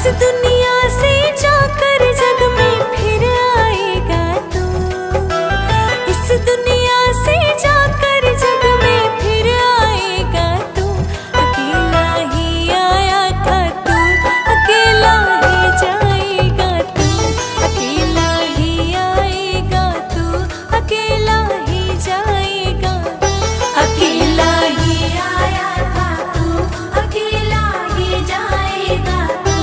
इस दुनिया से जाकर जग में फिर आएगा तू। इस दुनिया से जाकर जग में फिर आएगा तू। अकेला ही आया था तू, अकेला ही जाएगा तू। अकेला ही आएगा तू, अकेला ही जाएगा। अकेला ही आया था तू, अकेला ही जाएगा तू।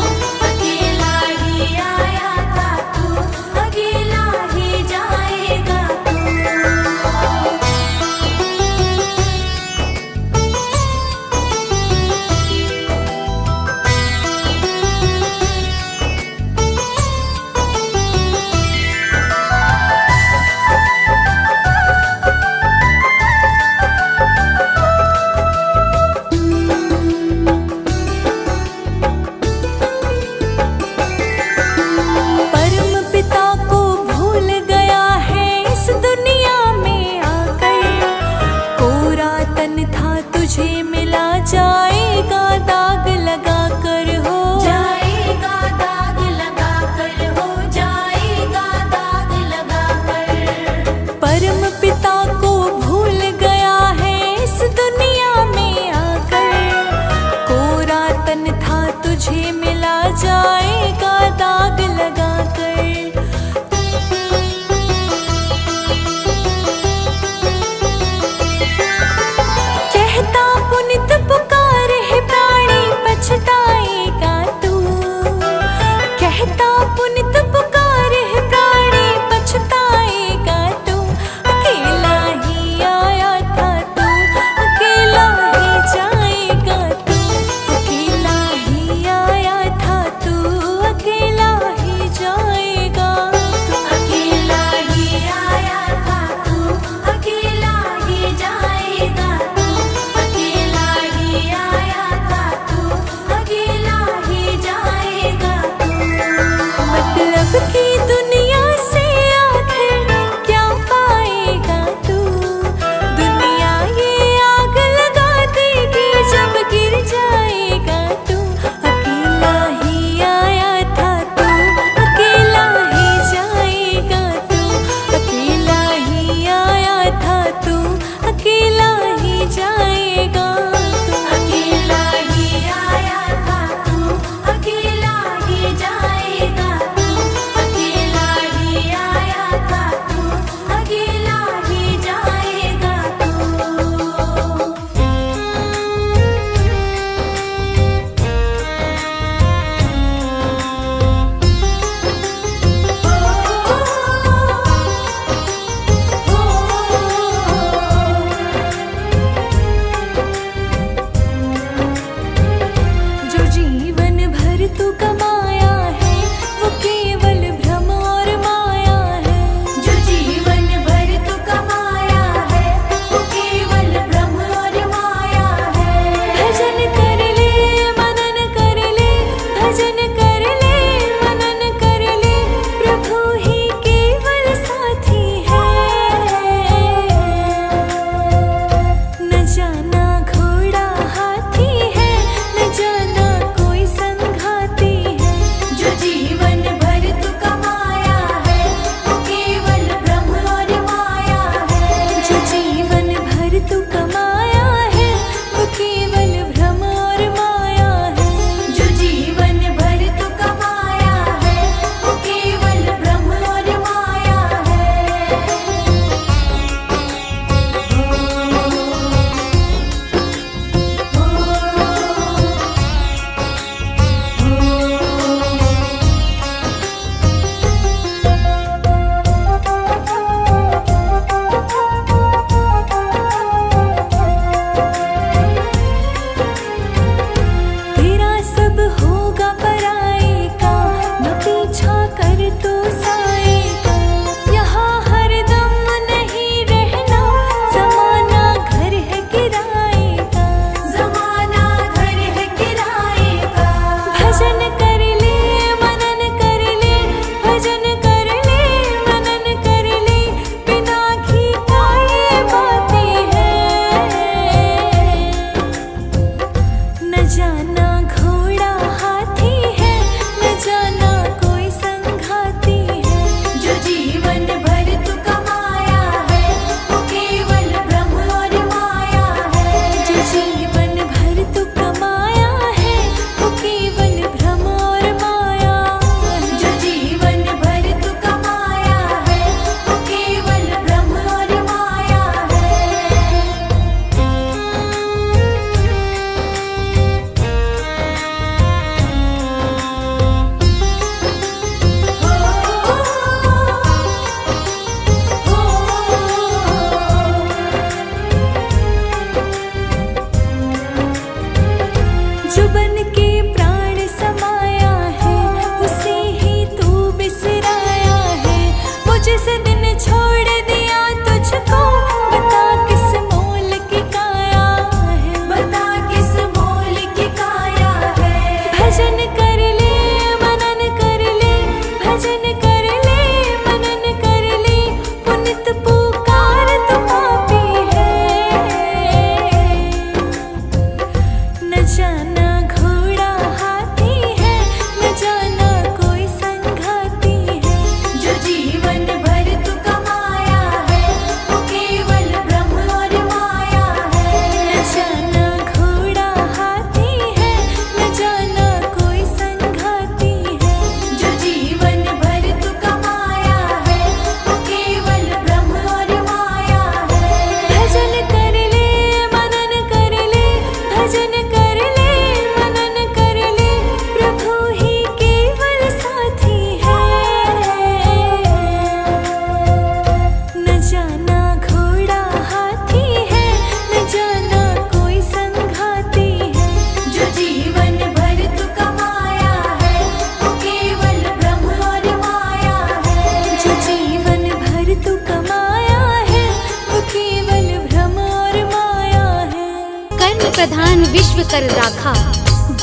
प्रधान विश्व कर राखा,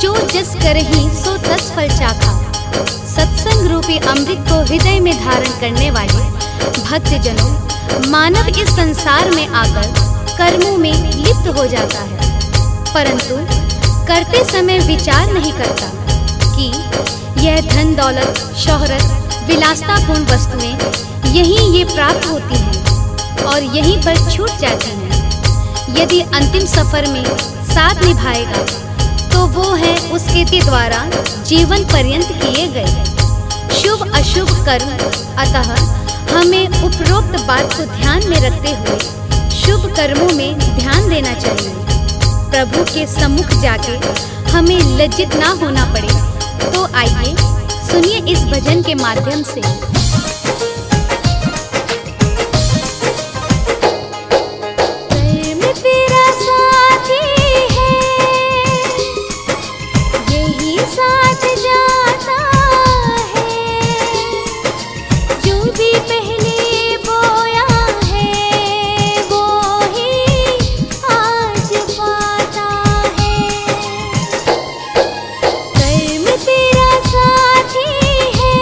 जो जस करहि सो तस फल चाखा। सत्संग रूपी अमृत को हृदय में धारण करने वाले भक्तजनों, मानव इस संसार में आकर कर्मों में लिप्त हो जाता है, परंतु करते समय विचार नहीं करता कि यह धन दौलत शोहरत विलासतापूर्ण वस्तुएं यहीं ये प्राप्त होती हैं और यहीं पर छूट जाती हैं। यदि अंतिम सफर में साथ निभाएगा तो वो है उसके द्वारा जीवन पर्यंत किए गए शुभ अशुभ कर्म। अतः हमें उपरोक्त बात को ध्यान में रखते हुए शुभ कर्मों में ध्यान देना चाहिए। प्रभु के सम्मुख जाके हमें लज्जित ना होना पड़े। तो आइए सुनिए इस भजन के माध्यम से। कर्म तेरा साथी है, यही साथ जाता है, जो भी पहले बोया है वो ही आज पाता है। कर्म तेरा साथी है,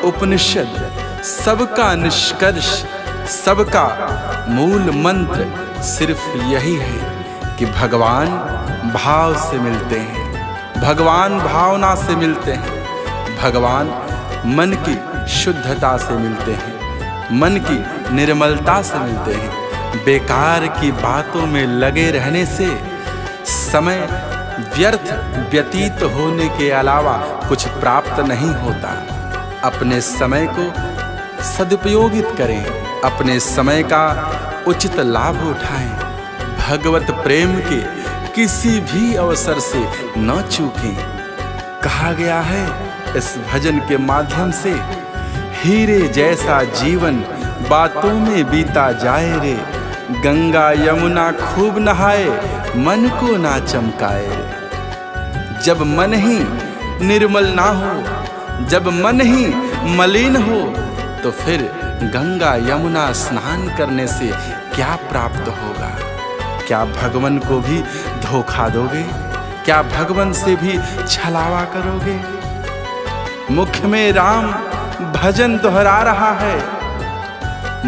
उपनिषद, सबका निष्कर्ष, सबका मूल मंत्र सिर्फ यही है कि भगवान भाव से मिलते हैं, भगवान भावना से मिलते हैं, भगवान मन की शुद्धता से मिलते हैं, मन की निर्मलता से मिलते हैं। बेकार की बातों में लगे रहने से समय व्यर्थ व्यतीत होने के अलावा कुछ प्राप्त नहीं होता। अपने समय को सदुपयोगित करें, अपने समय का उचित लाभ उठाएं, भगवत प्रेम के किसी भी अवसर से न चूकें। कहा गया है इस भजन के माध्यम से, हीरे जैसा जीवन बातों में बीता जाए रे, गंगा यमुना खूब नहाए मन को ना चमकाए रे। जब मन ही निर्मल ना हो, जब मन ही मलिन हो, तो फिर गंगा यमुना स्नान करने से क्या प्राप्त होगा? क्या भगवान को भी धोखा दोगे? क्या भगवान से भी छलावा करोगे? मुख में राम भजन दोहरा रहा है,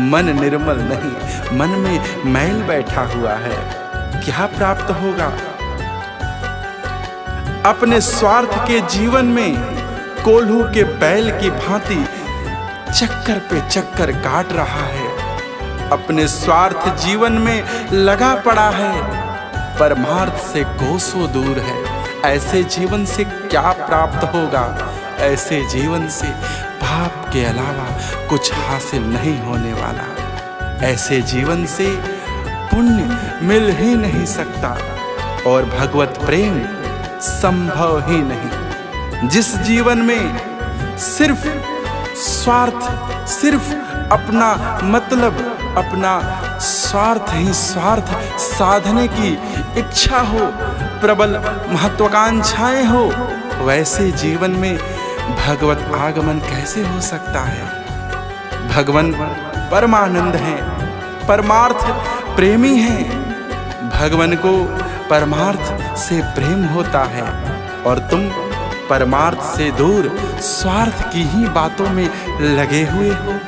मन निर्मल नहीं, मन में मैल बैठा हुआ है, क्या प्राप्त होगा? अपने स्वार्थ के जीवन में कोल्हू के बैल की भांति चक्कर पे चक्कर काट रहा है, अपने स्वार्थ जीवन में लगा पड़ा है, परमार्थ से कोसों दूर है। ऐसे जीवन से क्या प्राप्त होगा? ऐसे जीवन से पाप के अलावा कुछ हासिल नहीं होने वाला। ऐसे जीवन से पुण्य मिल ही नहीं सकता और भगवत प्रेम संभव ही नहीं। जिस जीवन में सिर्फ स्वार्थ, सिर्फ अपना मतलब, अपना स्वार्थ ही स्वार्थ साधने की इच्छा हो, प्रबल महत्वाकांक्षाएं हो, वैसे जीवन में भगवत आगमन कैसे हो सकता है? भगवान परमानंद हैं, परमार्थ प्रेमी हैं। भगवान को परमार्थ से प्रेम होता है और तुम परमार्थ से दूर स्वार्थ की ही बातों में लगे हुए हो।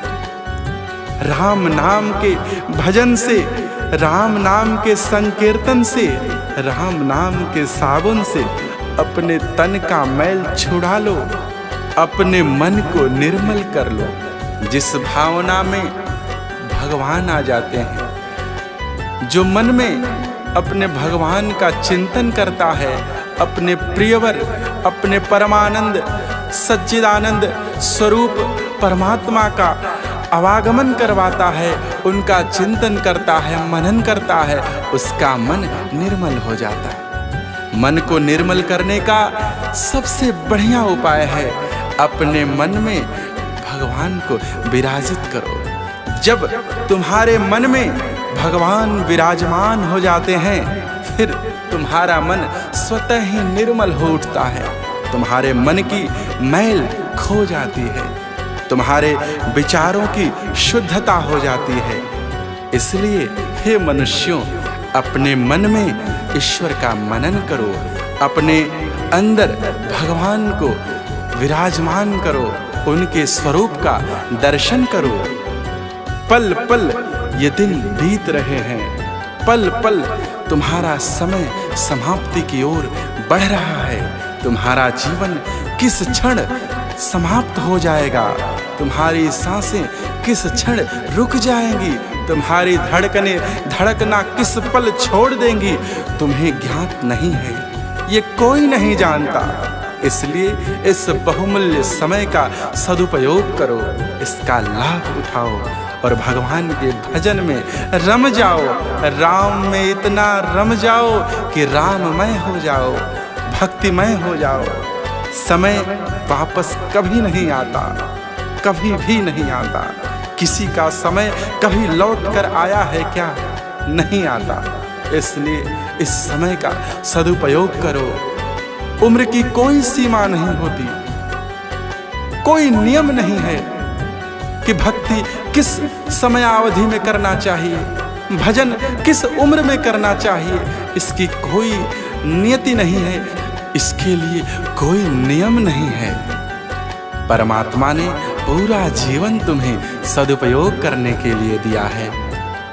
राम नाम के भजन से, राम नाम के संकीर्तन से, राम नाम के साबुन से अपने तन का मैल छुड़ा लो, अपने मन को निर्मल कर लो। जिस भावना में भगवान आ जाते हैं, जो मन में अपने भगवान का चिंतन करता है, अपने प्रियवर, अपने परमानंद सच्चिदानंद स्वरूप परमात्मा का आवागमन करवाता है, उनका चिंतन करता है, मनन करता है, उसका मन निर्मल हो जाता है। मन को निर्मल करने का सबसे बढ़िया उपाय है अपने मन में भगवान को विराजित करो। जब तुम्हारे मन में भगवान विराजमान हो जाते हैं, फिर तुम्हारा मन स्वतः ही निर्मल हो उठता है, तुम्हारे मन की मैल खो जाती है, तुम्हारे विचारों की शुद्धता हो जाती है। इसलिए हे मनुष्यों, अपने मन में ईश्वर का मनन करो, अपने अंदर भगवान को विराजमान करो, उनके स्वरूप का दर्शन करो। पल पल ये दिन बीत रहे हैं, पल पल तुम्हारा समय समाप्ति की ओर बढ़ रहा है। तुम्हारा जीवन किस क्षण समाप्त हो जाएगा, तुम्हारी सांसें किस क्षण रुक जाएंगी, तुम्हारी धड़कनें धड़कना किस पल छोड़ देंगी, तुम्हें ज्ञात नहीं है, ये कोई नहीं जानता। इसलिए इस बहुमूल्य समय का सदुपयोग करो, इसका लाभ उठाओ और भगवान के भजन में रम जाओ, राम में इतना रम जाओ कि राममय हो जाओ, भक्तिमय हो जाओ। समय वापस कभी नहीं आता, कभी भी नहीं आता। किसी का समय कभी लौट कर आया है क्या? नहीं आता। इसलिए इस समय का सदुपयोग करो। उम्र की कोई सीमा नहीं होती, कोई नियम नहीं है कि भक्ति किस समयावधि में करना चाहिए, भजन किस उम्र में करना चाहिए। इसकी कोई नियति नहीं है, इसके लिए कोई नियम नहीं है। परमात्मा ने पूरा जीवन तुम्हें सदुपयोग करने के लिए दिया है।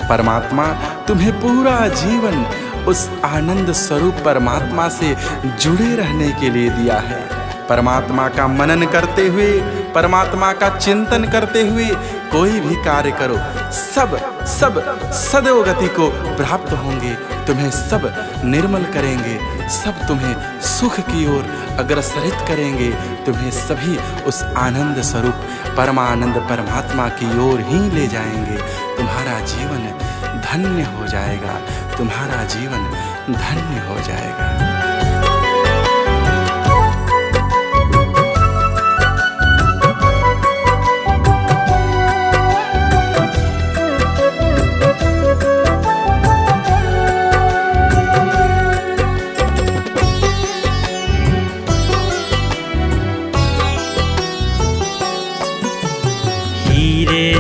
परमात्मा तुम्हें पूरा जीवन उस आनंद स्वरूप परमात्मा से जुड़े रहने के लिए दिया है। परमात्मा का मनन करते हुए, परमात्मा का चिंतन करते हुए कोई भी कार्य करो, सब सदोगति को प्राप्त होंगे। तुम्हें सब निर्मल करेंगे, सब तुम्हें सुख की ओर अग्रसरित करेंगे। तुम्हें सभी उस आनंद स्वरूप परमानंद परमात्मा की ओर ही ले जाएंगे। तुम्हारा जीवन धन्य हो जाएगा, तुम्हारा जीवन धन्य हो जाएगा।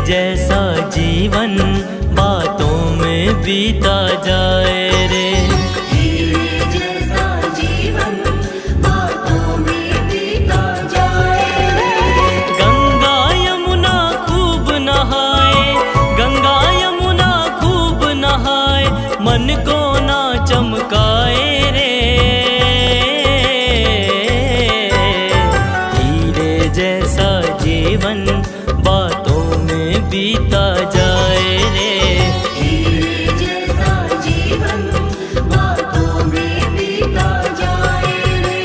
जैसा जीवन बातों में बीता जाए रे, हीरे जैसा जीवन बातों में बीता जाए रे। गंगा यमुना खूब नहाए, गंगा यमुना खूब नहाए, मन को ना चमकाए रे। हीरे जैसा जीवन बातों में बीता जाए रे, हीरे जैसा जीवन बातों में बीता जाए रे।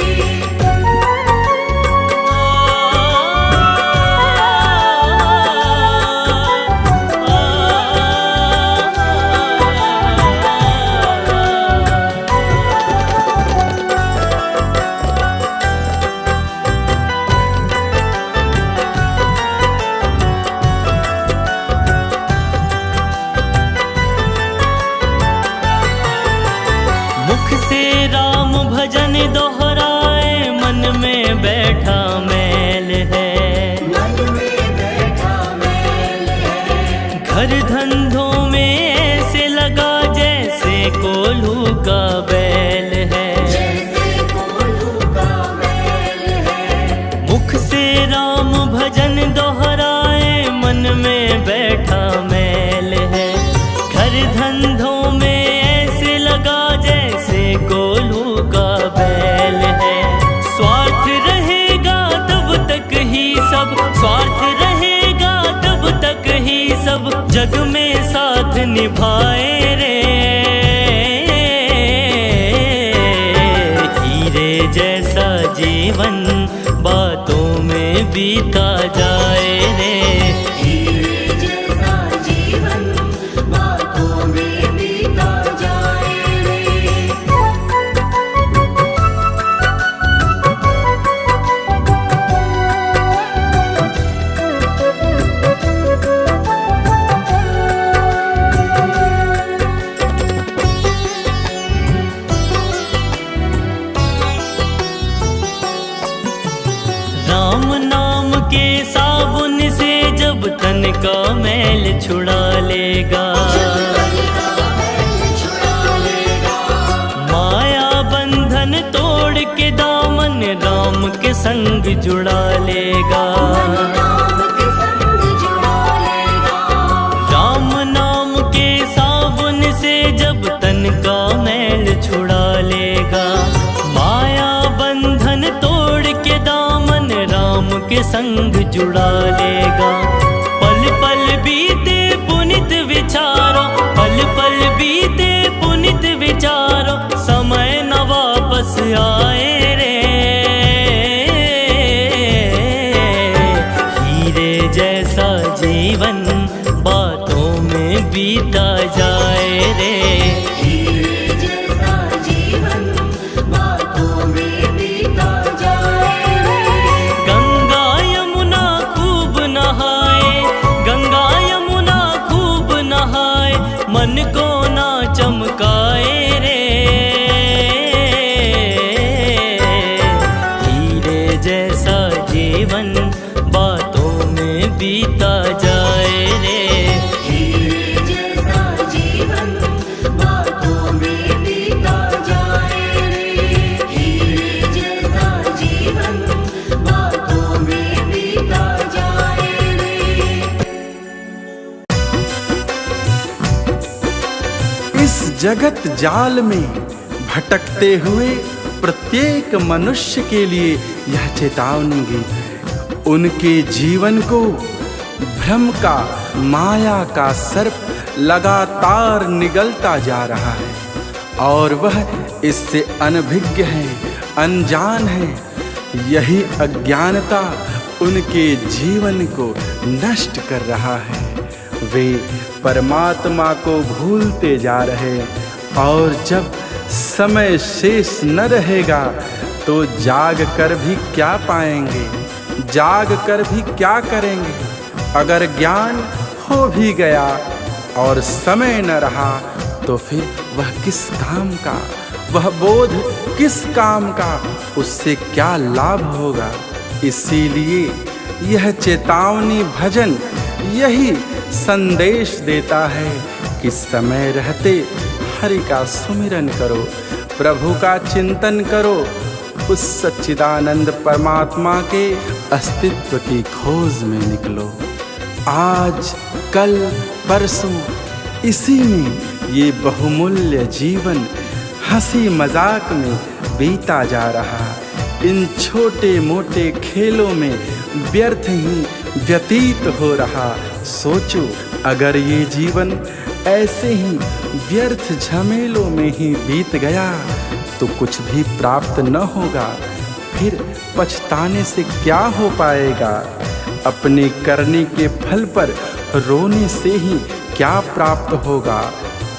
मुख से राम भजन दोहराए, मन में बैठा मैल है, मन में बैठा मैल है। घर धंधों में ऐसे लगा जैसे कोल्हू का बैल है, जैसे कोल्हू का बैल है। मुख से राम भजन दोहराए, मन में बैठा मैल है। घर धंधों में ऐसे लगा जैसे कोल्हू का बैल है। स्वार्थ रहेगा तब तक ही सब, स्वार्थ रहेगा तब तक ही सब, जग में साथ निभाए रे। हीरे जैसा जीवन बातों में बीता जाए रे, हीरे जैसा जीवन बातों में बीता जाए रे। राम नाम के साबुन से जब तन का मैल छुड़ा लेगा, माया बंधन तोड़ के दामन राम के संग जुड़ा लेगा। राम नाम के साबुन से जब तन का मैल छुड़ा लेगा, माया बंधन तोड़ के दामन राम के संग जुड़ा लेगा। पल पल बीते पुनित विचारो, पल पल बीते पुनित विचारो, समय न वापस आए रे। हीरे जैसा जीवन बातों में बीता जाए रे, हीरे जैसा जीवन बातों में बीता जाए रे। गंगा यमुना खूब नहाए, गंगा यमुना खूब नहाए, मन को ना चमकाए रे। हीरे जैसा जीवन बातों में बीता जाए रे, हीरे जैसा जीवन जगत जाल में भटकते हुए प्रत्येक मनुष्य के लिए यह चेतावनी गीत है। उनके जीवन को भ्रम का, माया का सर्प लगातार निगलता जा रहा है और वह इससे अनभिज्ञ है, अनजान है। यही अज्ञानता उनके जीवन को नष्ट कर रहा है। वे परमात्मा को भूलते जा रहे और जब समय शेष न रहेगा तो जाग कर भी क्या पाएंगे, जाग कर भी क्या करेंगे। अगर ज्ञान हो भी गया और समय न रहा तो फिर वह किस काम का, वह बोध किस काम का, उससे क्या लाभ होगा। इसीलिए यह चेतावनी भजन यही संदेश देता है कि समय रहते हरि का सुमिरन करो, प्रभु का चिंतन करो, उस सच्चिदानंद परमात्मा के अस्तित्व की खोज में निकलो। आज कल परसों इसी में ये बहुमूल्य जीवन हंसी मजाक में बीता जा रहा। इन छोटे मोटे खेलों में व्यर्थ ही व्यतीत हो रहा। सोचो, अगर ये जीवन ऐसे ही व्यर्थ झमेलों में ही बीत गया तो कुछ भी प्राप्त न होगा। फिर पछताने से क्या हो पाएगा। अपने करने के फल पर रोने से ही क्या प्राप्त होगा,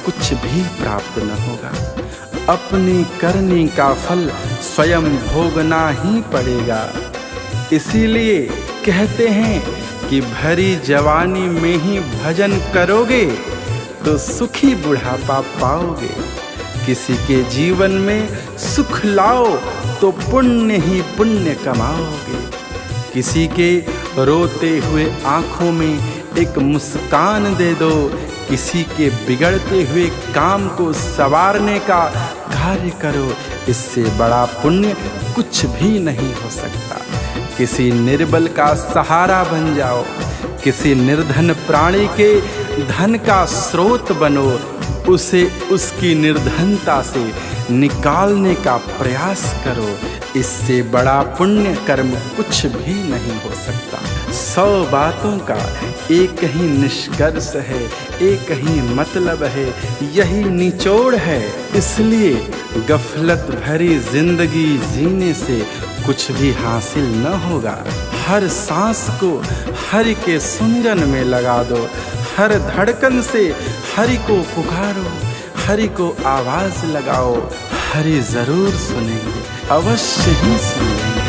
कुछ भी प्राप्त न होगा। अपने करने का फल स्वयं भोगना ही पड़ेगा। इसीलिए कहते हैं कि भरी जवानी में ही भजन करोगे तो सुखी बुढ़ापा पाओगे। किसी के जीवन में सुख लाओ तो पुण्य ही पुण्य कमाओगे। किसी के रोते हुए आँखों में एक मुस्कान दे दो। किसी के बिगड़ते हुए काम को संवारने का कार्य करो। इससे बड़ा पुण्य कुछ भी नहीं हो सकता। किसी निर्बल का सहारा बन जाओ। किसी निर्धन प्राणी के धन का स्रोत बनो। उसे उसकी निर्धनता से निकालने का प्रयास करो। इससे बड़ा पुण्य कर्म कुछ भी नहीं हो सकता। 100 बातों का एक ही निष्कर्ष है, एक ही मतलब है, यही निचोड़ है। इसलिए गफलत भरी जिंदगी जीने से कुछ भी हासिल न होगा। हर सांस को हरि के सुमिरन में लगा दो। हर धड़कन से हरि को पुकारो, हरि को आवाज लगाओ। हरि जरूर सुनेंगे, अवश्य ही सुनेंगे।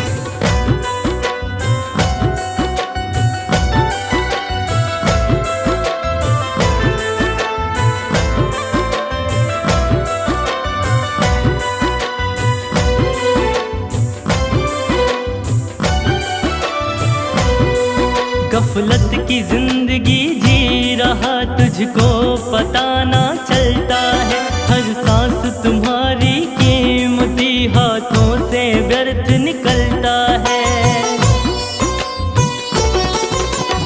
गफलत की जिंदगी जी रहा, तुझको पता ना चलता है। हर सांस तुम्हारी कीमती हाथों से व्यर्थ निकलता है।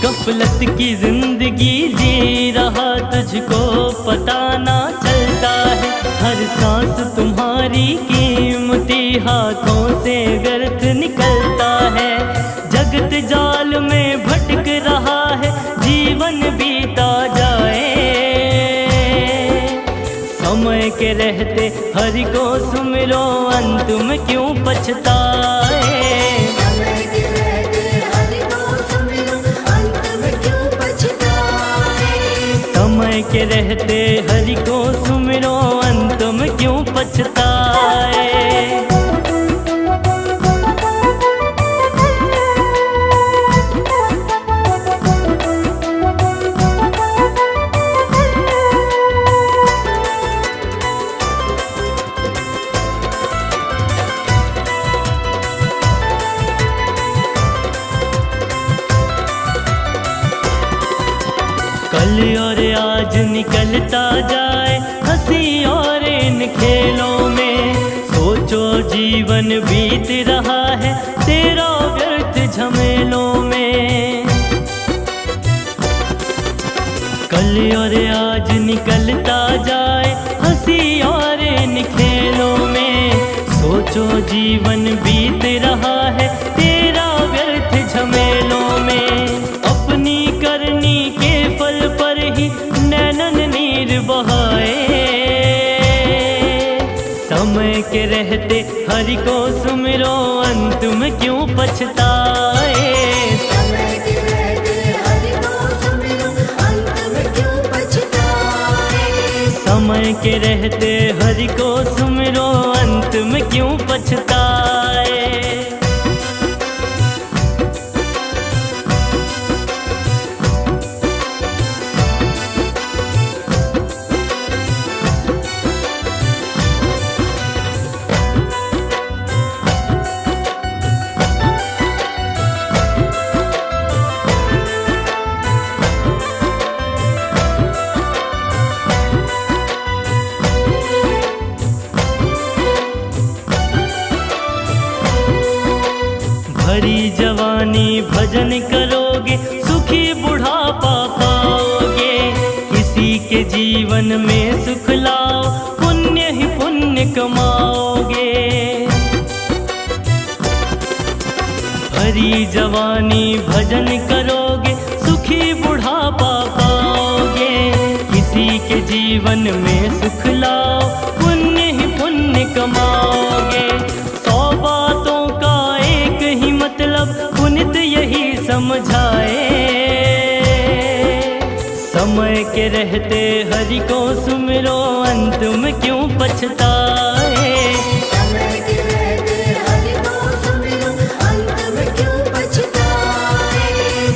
गफलत की जिंदगी जी रहा, तुझको पता ना चलता है। हर सांस तुम्हारी कीमती हाथों से व्यर्थ निकलता है। जगत जाल में भटक रहा है, जीवन बीता जाए। समय के रहते हरि को सुमिरो, अंत में क्यों पछताए। समय के रहते हरि को सुमिरो, अंत में क्यों पछताए। समय के रहते हरि को सुमिरो, अंत में क्यों पछताए। कल और आज निकलता जाए हंसी और इन खेलों में। सोचो जीवन बीत रहा है तेरा व्यर्थ झमेलों में। कल और आज निकलता जाए हंसी और इन खेलों में। सोचो जीवन बीत रहा है तेरा व्यर्थ झमेलों में। अपनी करनी के फल पर ही नैनन नीर बहाए। समय के रहते हरि को सुमिरो अंत में क्यों पछताए। समय के रहते हरि को सुमिरो अंत में क्यों पछताए। समय के रहते हरि को सुमिरो अंत में क्यों पछताए। भरी जवानी भजन करोगे सुखी बुढ़ापा पाओगे। किसी के जीवन में सुख लाओ पुण्य ही पुण्य कमाओगे। भरी जवानी भजन करोगे सुखी बुढ़ापा पाओगे। किसी के जीवन में सुख लाओ पुण्य ही पुण्य कमाओगे। 100 बातों का एक ही मतलब पुनित यही समझाए। समय के रहते हरि को सुमिरो अंत में क्यों पछताए। समय के रहते हरि को सुमिरो अंत में क्यों पछताए।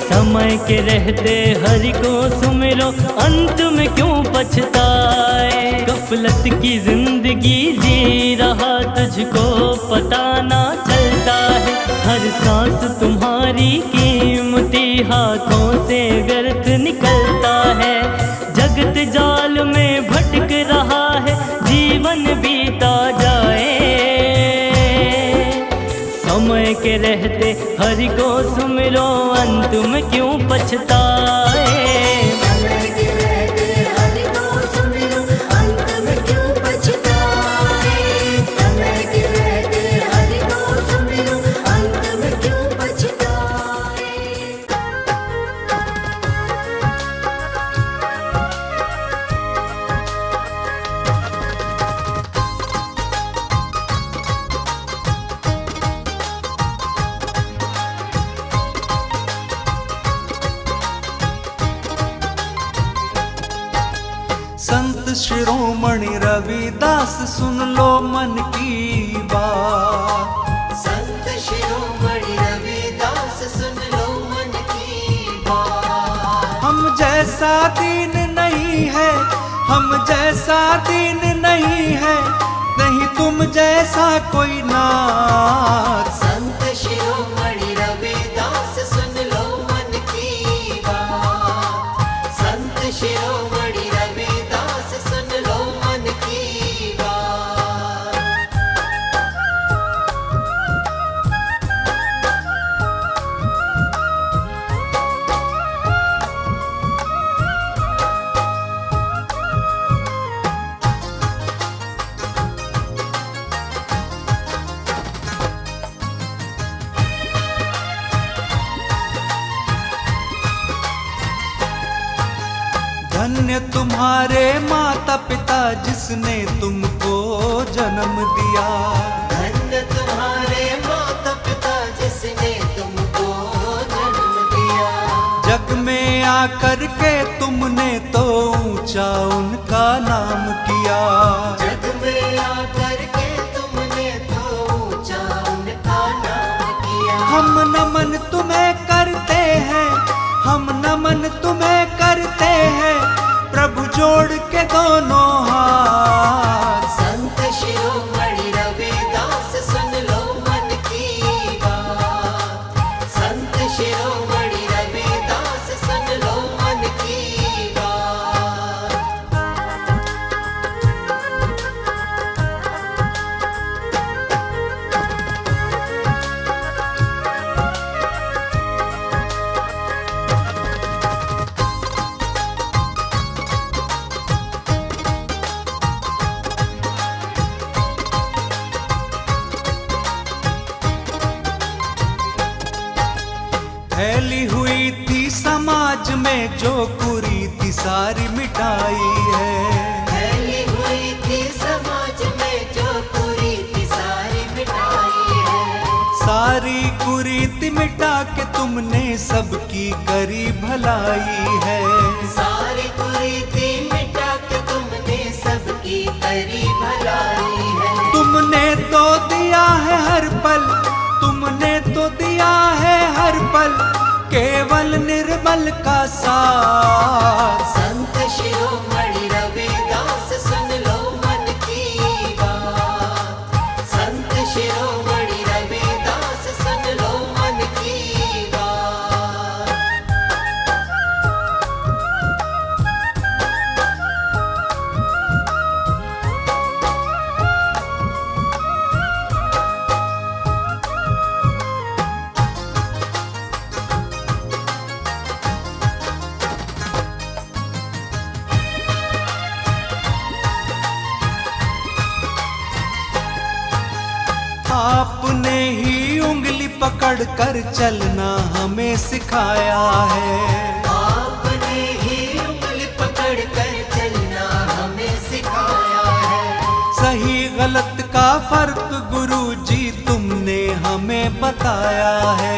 समय के रहते हरि को सुमिरो अंत में क्यों पछताए। गफलत की जिंदगी जी रहा तुझको पता ना चलता है। हर सांस तुम्हारी कीमती हाथों से व्यर्थ निकलता है। जगत जाल में भटक रहा है जीवन बीता जाए। समय के रहते हरि को सुमिरो अंत में क्यों पछताए। समय के रहते हरि को सुमिरो अंत में क्यों पछताए। समय के रहते हरि को सुमिरो अंत में क्यों पछताए। संत शिरोमणि रविदास सुन लो मन की बात। संत शिरोमणि रविदास सुन लो मन की बात। हम जैसा दीन नहीं है, हम जैसा दीन नहीं है, नहीं तुम जैसा कोई नाथ। संत शिरोमणि रविदास सुन लो मन की बात। संत शिरोमणि रविदास सुन लो मन की बात। धन्य तुम्हारे माता पिता जिसने तुमको जन्म दिया। धन्य तुम्हारे माता पिता जिसने तुमको जन्म दिया। जग में आकर के तुमने तो ऊंचा उनका नाम किया। जग में आकर के तुमने तो ऊंचा उनका नाम किया। हम नमन तुम्हें करते हैं, हम नमन तुम्हें करते हैं, प्रभु जोड़ के दोनों हाथ। संत शिरोमणि रविदास सुन लो मन की बात। संत शिरोमणि रविदास सुन लो मन की बात। सारी मिटाई है। फैली हुई थी समाज में जो कुरीति सारी मिटाई है। सारी कुरीति मिटा के तुमने सबकी करी भलाई है। सारी कुरीति मिटा के तुमने सबकी करी भलाई है। तुमने तो दिया है हर पल, तुमने तो दिया है हर पल केवल निर्मल का साथ। संत शिरोमणि रविदास सुन लो मन की बात। संत शिरोमणि रविदास सुन लो मन की बात। आपने ही उंगली पकड़ कर चलना हमें सिखाया है। आपने ही उंगली पकड़ कर चलना हमें सिखाया है। सही गलत का फर्क गुरुजी तुमने हमें बताया है।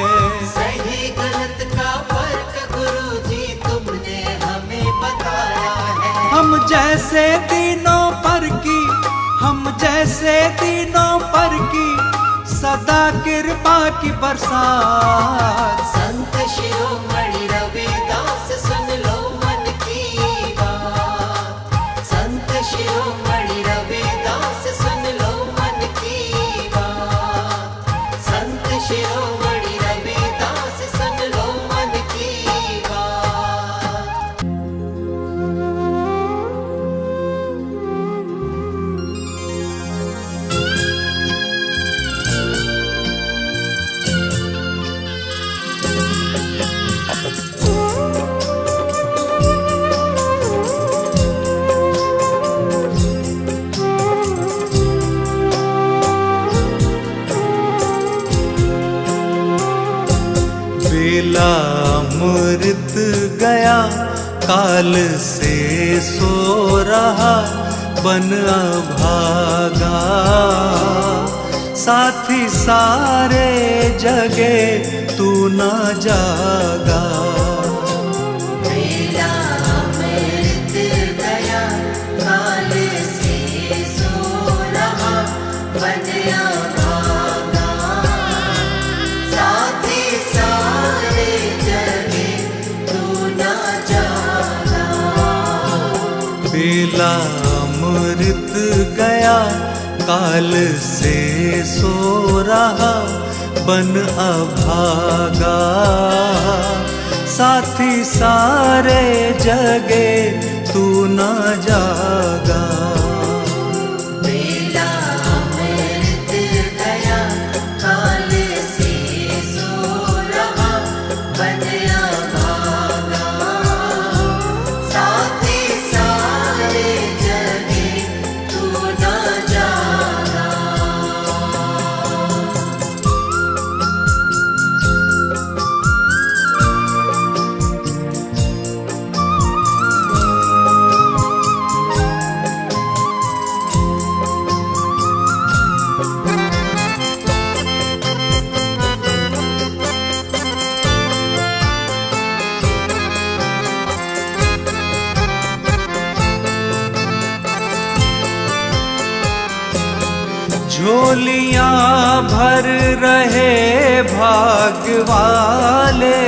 सही गलत का फर्क गुरुजी तुमने हमें बताया है। हम जैसे तीनों पर की, हम जैसे तीनों पर की सदा कृपा की बरसात। संत शिरोमणि रविदास सुन लो मन की बात। संत शिरोमणि रविदास सुन लो मन की बात। संत शिरोमणि रविदास सुन लो मन की बात। बेला अमृत गया काल से सो रहा बन अभागा। साथी सारे जगे तू न जागा। बेला अमृत गया काल से सो रहा बन अभागा। साथी सारे जगे तू न जागा। बेला अमृत गया काल से सो रहा बन अभागा। साथी सारे जगे तू न जागा। बेला अमृत गया काल से सो रहा बन अभागा। साथी सारे जगे तू न जागा। झोलियां भर रहे भाग्य वाले।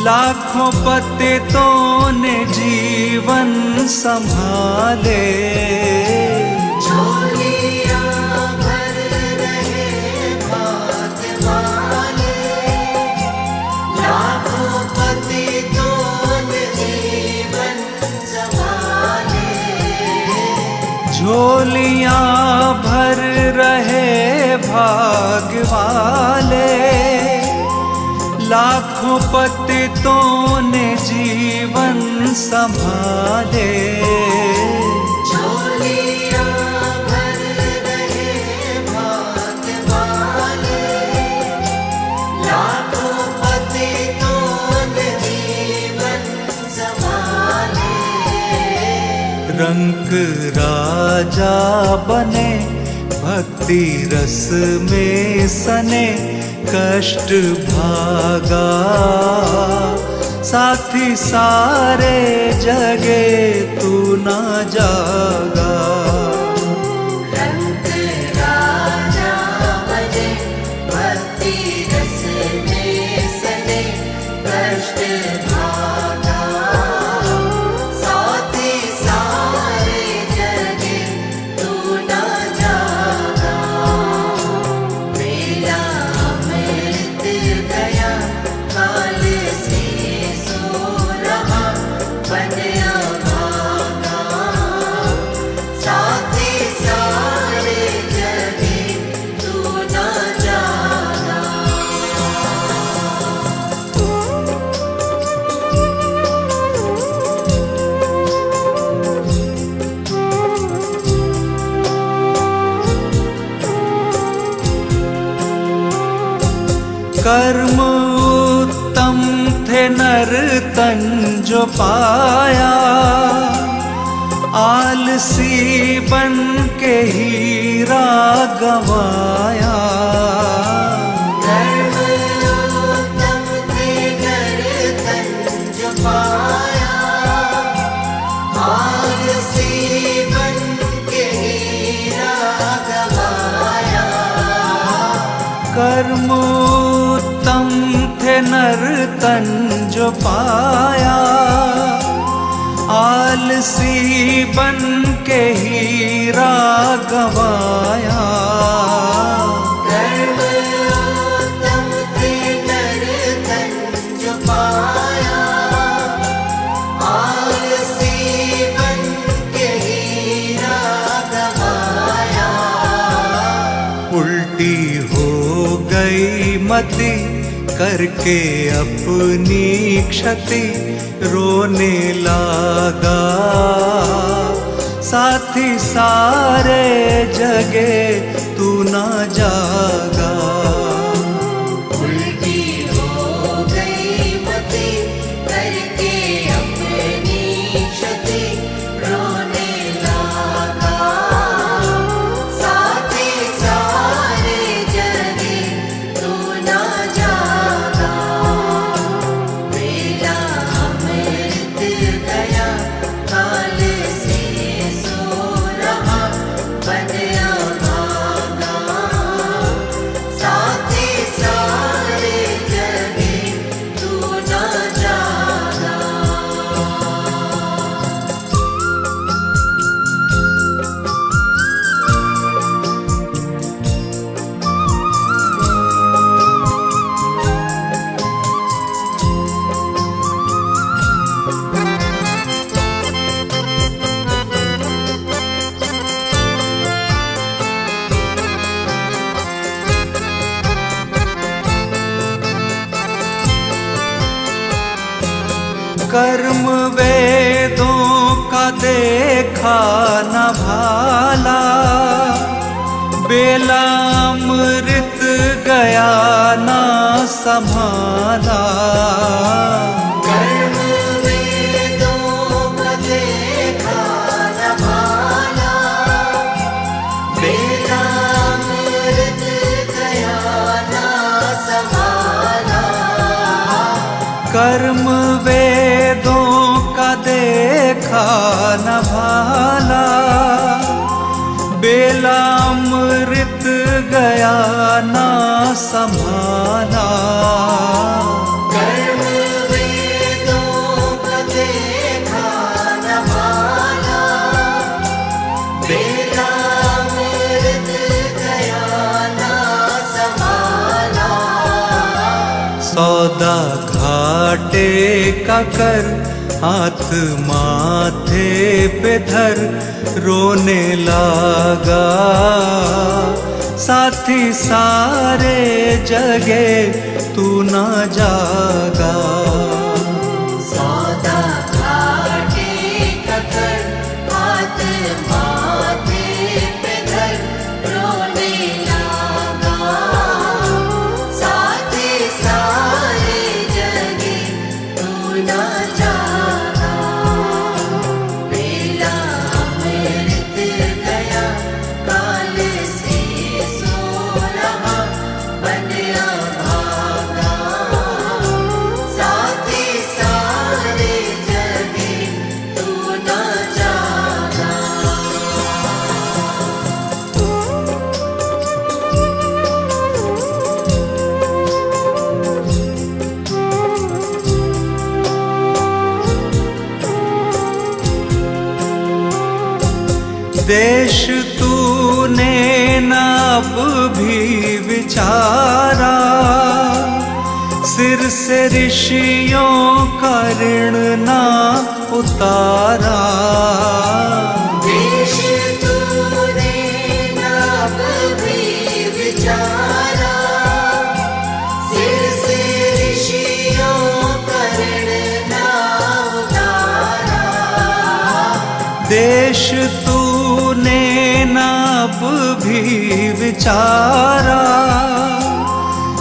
लाखों पतितों ने जीवन संभाले। झोलियां भर रहे भाग्य वाले। लाखों पतितों ने जीवन संभाले। झोलियां भर रहे भाग्य वाले। लाखों पतितों ने जीवन संभाले। झोलियां भर रहे भाग्य वाले। लाखों पतितों ने जीवन संभाले। रंक राजा बने, भक्ति रस में सने, कष्ट भागा। साथी सारे जगे तू ना जागा। रंग राजा बने, भक्ति रस में सने, कष्ट भागा। साथी सारे जगे तू ना जागा। मेरा अमृत गया, काल से सो रहा, बनया भागा। साथी सारे जगे तू ना जागा। कर्म उत्तम थे नर तन जो पाया, आलसी बन के हीरा गवाया। कर्म उत्तम थे नर तन जो पाया, आलसी बन के हीरा गवाया। कर्म उत्तम थे नर तन जो पाया, आलसी बन के हीरा गवाया। कर्म उत्तम थे नर तन जो पाया, आलसी बन के हीरा गवाया। उल्टी हो गई मति करके अपनी क्षति, रोने लगा। साथी सारे जगे तू ना जागा। उल्टी हो गई मति करके अपनी क्षति, रोने लगा। साथी सारे जगे तू ना जागा। मेरा अमृत गया, काल से सो रहा, बनया भागा। साथी सारे जगे तू ना जागा। कर्म वेदों का देखा न भाला, बेला अमृत गया ना संभाला। कर्म वेदों का देखा न भाला, बेला अमृत गया ना संभाला। कर्म वेदों का देखा न भाला, बेला अमृत गया ना संभाला। कर्म वेदों का देखा न भाला, बेला अमृत गया ना संभाला। सौदा घाटे का कर, हाथ माथे पे धर, रोने लगा। साथी सारे जगे तू ना जागा। सौदा घाटे का कर, हाथ माथे पे धर, रोने लगा। साथी सारे जगे तू ना जागा। बेला देश तूने न अब भी विचारा, सिर से ऋषियों का ऋण ना उतारा। देश तूने नभ भी विचारा, सिर से ऋषियों का ऋण ना उतारा। देश तूने न अब भी विचारा,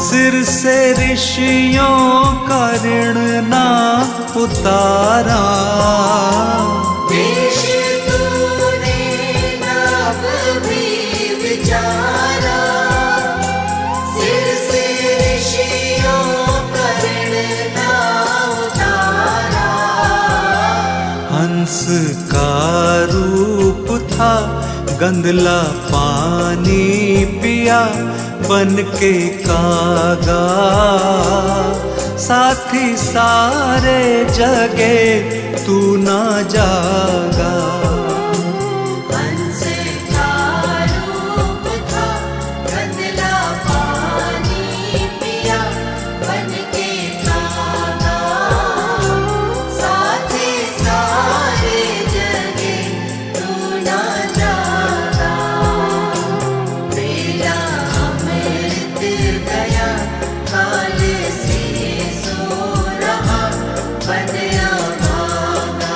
सिर से ऋषियों का ऋण ना उतारा। देश तूने नभ भी विचारा, सिर से ऋषियों का ऋण ना उतारा। हंस का रूप था, गंदला पानी पिया, बन के कागा। साथी सारे जगे तू ना जागा। हंस का रूप था, गंदला पानी पिया, बन के कागा। साथी सारे जगे तू ना जागा। मेरा अमृत गया, काल से सो रहा, बन अभागा।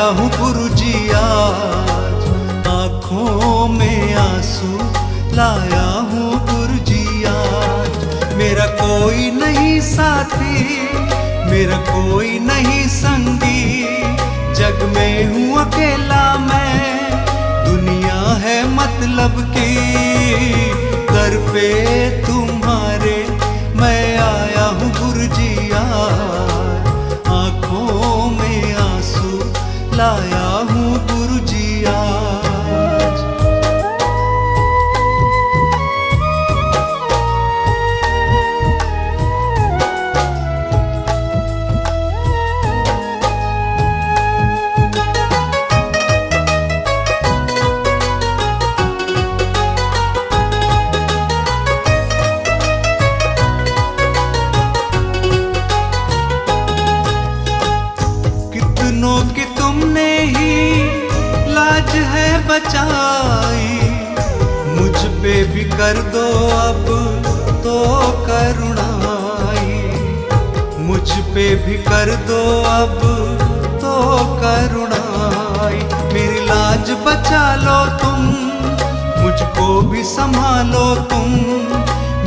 हूँ गुरुजी आज, आँखों में आंसू लाया हूँ गुरुजी आज। मेरा कोई नहीं साथी, मेरा कोई नहीं संगी, जग में हूँ अकेला मैं, दुनिया है मतलब की। दर पे तुम्हारे मैं आया हूँ गुरुजी आज, आँखों में आंसू लाया हूँ गुरुजी आज। कितनों की तुमने ही लाज है बचाई, मुझ पे भी कर दो अब तो करुणाई, मुझ पे भी कर दो अब तो करुणाई। मेरी लाज बचा लो तुम, मुझको भी संभालो तुम,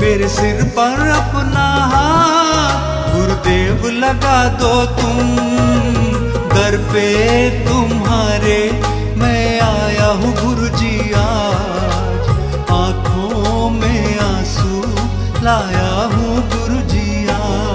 मेरे सिर पर अपना हाथ गुरुदेव लगा दो तुम। दर पे तुम्हारे मैं आया हूँ गुरुजी आज, आँखों में आंसू लाया हूँ गुरुजी आज।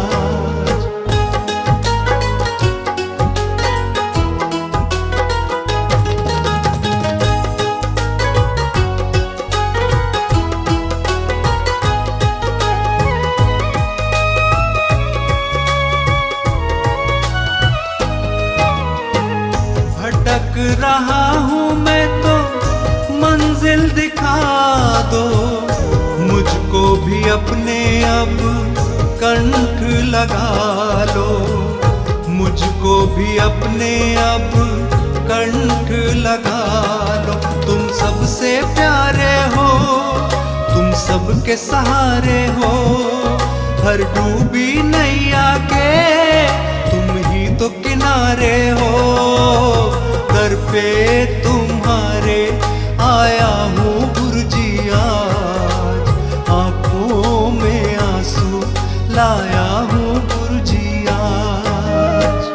भटक रहा हूँ मैं तो मंजिल दिखा दो, मुझको भी अपने अब कंठ लगा लो, मुझको भी अपने अब कंठ लगा लो। तुम सबसे प्यारे हो, तुम सबके सहारे हो, हर डूबी नैया के तुम ही तो किनारे हो। दर पे तुम्हारे आया हूँ गुरुजी आज, आँखों में आंसू लाया हूँ गुरुजी आज।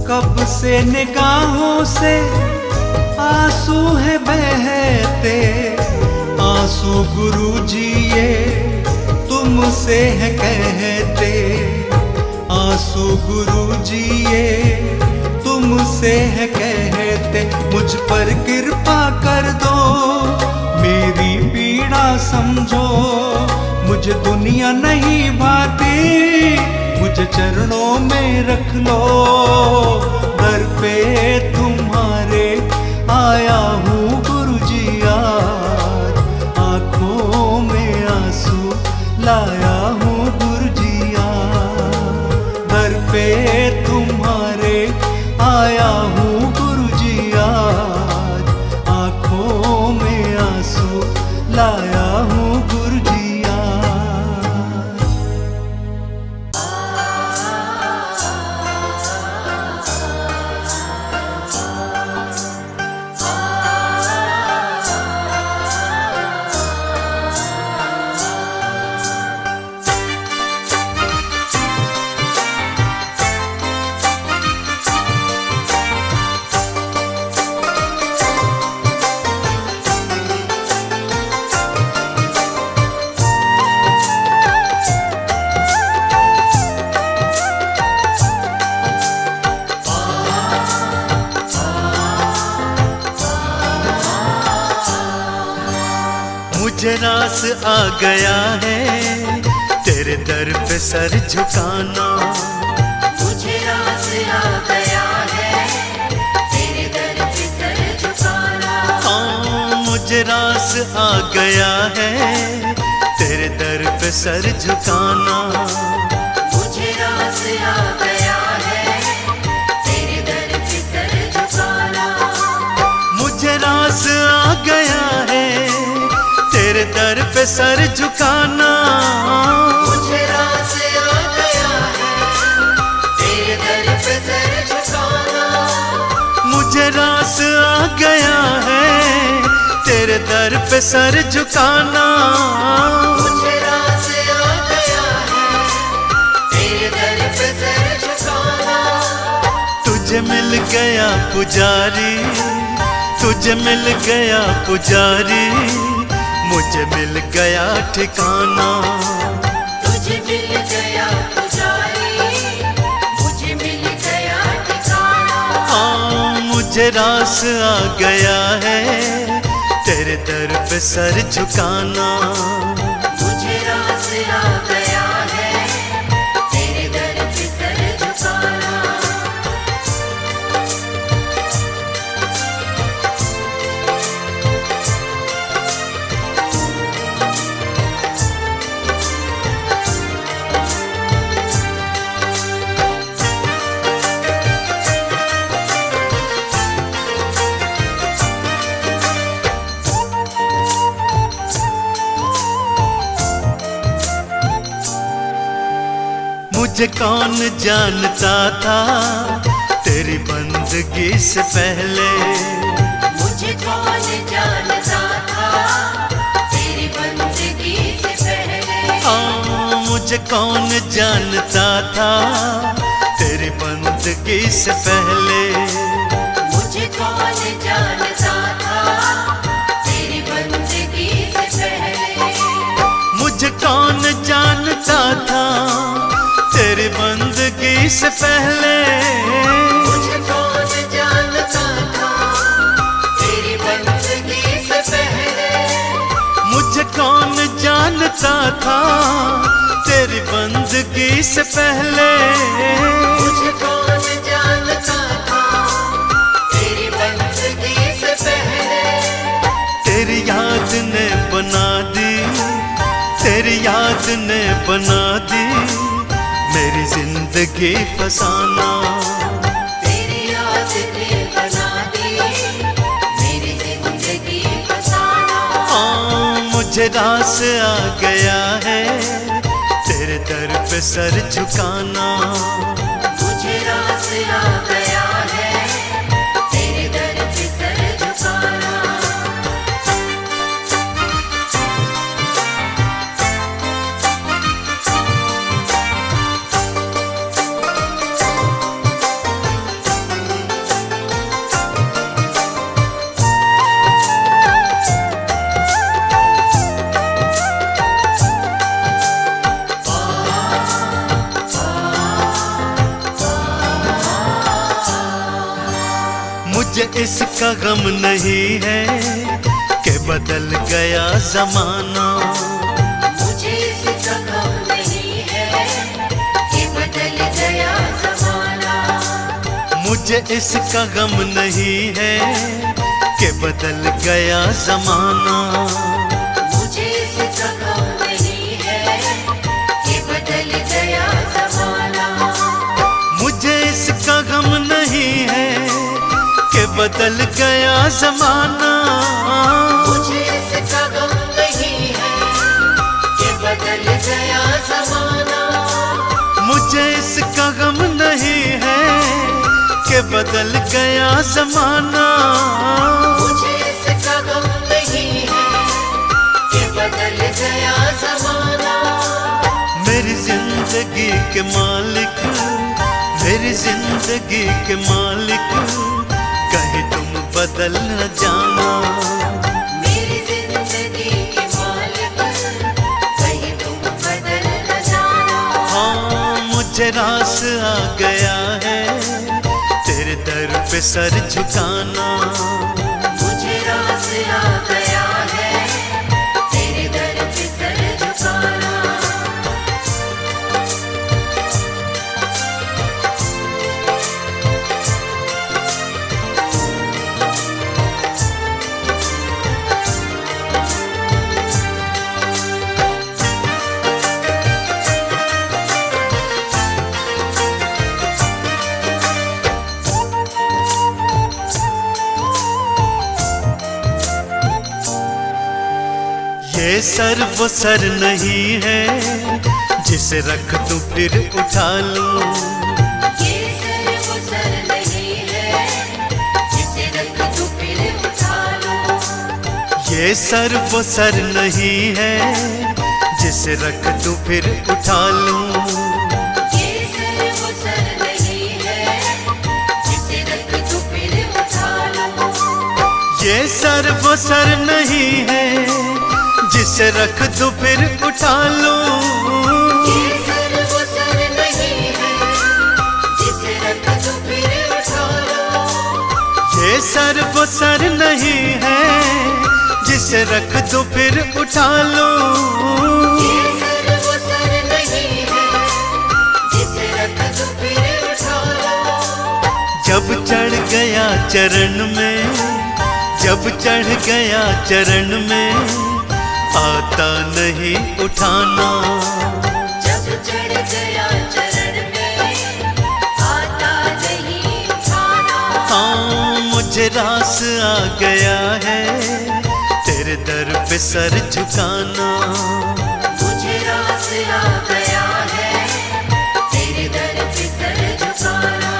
कब से निगाहों से आंसू है बहते, आंसू गुरुजी ये तुमसे है कहते, आंसू गुरुजी ये तुमसे है कहते। मुझ पर कृपा कर दो, मेरी पीड़ा समझो, मुझे दुनिया नहीं भाती, मुझे चरणों में रख लो। दर पे तुम्हारे आया हूँ गुरुजी आज, आँखों में आंसू लाया हूँ गुरुजी आज। दर पे तुम्हारे आया हूँ गुरुजी आज, आँखों में आंसू लाया हूँ गुरुजी आज। मुझे रास आ गया है तेरे दर पे सर झुकाना, मुझे रास आ गया है तेरे दर पे सर झुकाना। हाँ मुझे रास आ गया है तेरे दर पे सर झुकाना। मुझे रास आ गया है तेरे दर पे सर झुकाना। मुझे रास आ गया है तेरे दर पे सर झुकाना। मुझे रास आ गया है तेरे दर पे सर झुकाना। मुझे रास आ गया है तेरे दर पे सर झुकाना। मुझे रास आ गया है तेरे दर पे सर झुकाना। तुझे मिल गया पुजारी, तुझे मिल गया पुजारी, मुझे मिल गया ठिकाना। तुझे मिल गया पुजारी, मुझे मिल गया ठिकाना। हाँ मुझे रास आ गया है तेरे दर पे सर झुकाना। मुझे रास आ गया है तेरे दर पे सर झुकाना। मुझे कौन जानता था तेरी बंदगी से पहले। मुझे कौन जानता था तेरी बंदगी से पहले। हाँ मुझे कौन जानता था तेरी बंदगी से पहले। मुझे कौन जानता था तेरी बंदगी से पहले। मुझे कौन जानता था तेरी बंदगी से पहले। मुझे कौन जानता था तेरी बंदगी से पहले। मुझे कौन जानता था तेरी बंदगी से पहले। मुझे कौन जानता था तेरी बंदगी से पहले। तेरी याद ने बना दी, तेरी याद ने बना दी मेरी जिंदगी फसाना। तेरी याद ने बना दी मेरी जिंदगी फसाना। हाँ मुझे रास आ गया है तेरे दर पे सर झुकाना। मुझे रास आ गया है तेरे दर पे सर झुकाना। मुझे इसका गम नहीं है कि बदल गया जमाना। मुझे इसका गम नहीं है कि बदल गया ज़माना। मुझे इसका गम नहीं है कि बदल गया जमाना। मुझे इसका गम नहीं है कि बदल गया ज़माना। मुझे इसका गम नहीं है कि बदल गया जमाना। मुझे इसका गम नहीं है कि बदल गया ज़माना। मुझे इसका गम नहीं है कि बदल गया जमाना। मुझे इसका गम नहीं है कि बदल गया ज़माना। मेरी जिंदगी के मालिक, मेरी जिंदगी के मालिक, कहीं तुम बदल न जाना। मेरी जिंदगी के मालिक कहीं तुम बदल न जाना। हाँ मुझे रास आ गया है तेरे दर पे सर झुकाना। मुझे रास आ गया है तेरे दर पे सर झुकाना। सर वो सर नहीं है जिसे रख दूं फिर उठा लूं। ये सर वो सर नहीं है जिसे रख दूं फिर उठा लूं। ये सर वो सर नहीं है जिसे रख दूं फिर उठा लूं। ये सर वो सर नहीं है जिसे रख दूं फिर उठा लूं। ये सर वो सर नहीं है जिसे रख दूं फिर उठा लूं। ये सर वो सर नहीं है जिसे रख दूं फिर उठा लूं। ये सर वो सर नहीं है जिसे रख दूं फिर उठा लूं। ये सर वो सर नहीं है जिसे रख दूं फिर उठा लूं। जब चढ़ गया चरण में, जब चढ़ गया चरण में आता नहीं उठाना। जब चढ़ गया चरण में आता नहीं उठाना। हाँ मुझे रास आ गया है तेरे दर पे सर झुकाना। मुझे रास आ गया है तेरे दर पे सर झुकाना।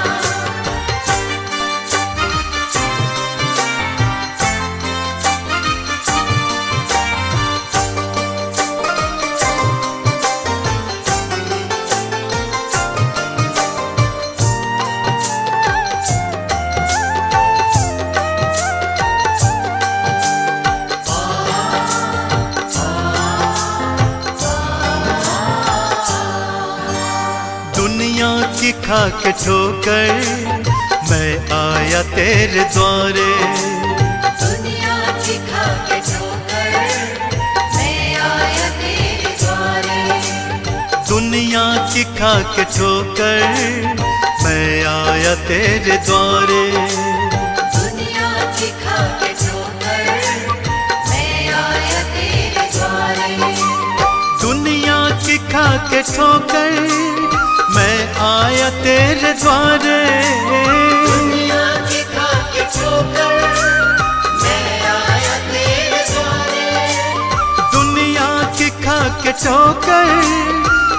दुनिया की खा के ठोकर मैं आया तेरे द्वारे। दुनिया की खा के ठोकर मैं आया तेरे द्वारे। दुनिया की खा के ठोकर मैं आया तेरे द्वारे। दुनिया की खा के ठोकर मैं आया तेरे द्वारे। दुनिया की खा के ठोकर मैं आया तेरे द्वारे। दुनिया की खा के ठोकर मैं आया तेरे द्वारे। दुनिया की खा के ठोकर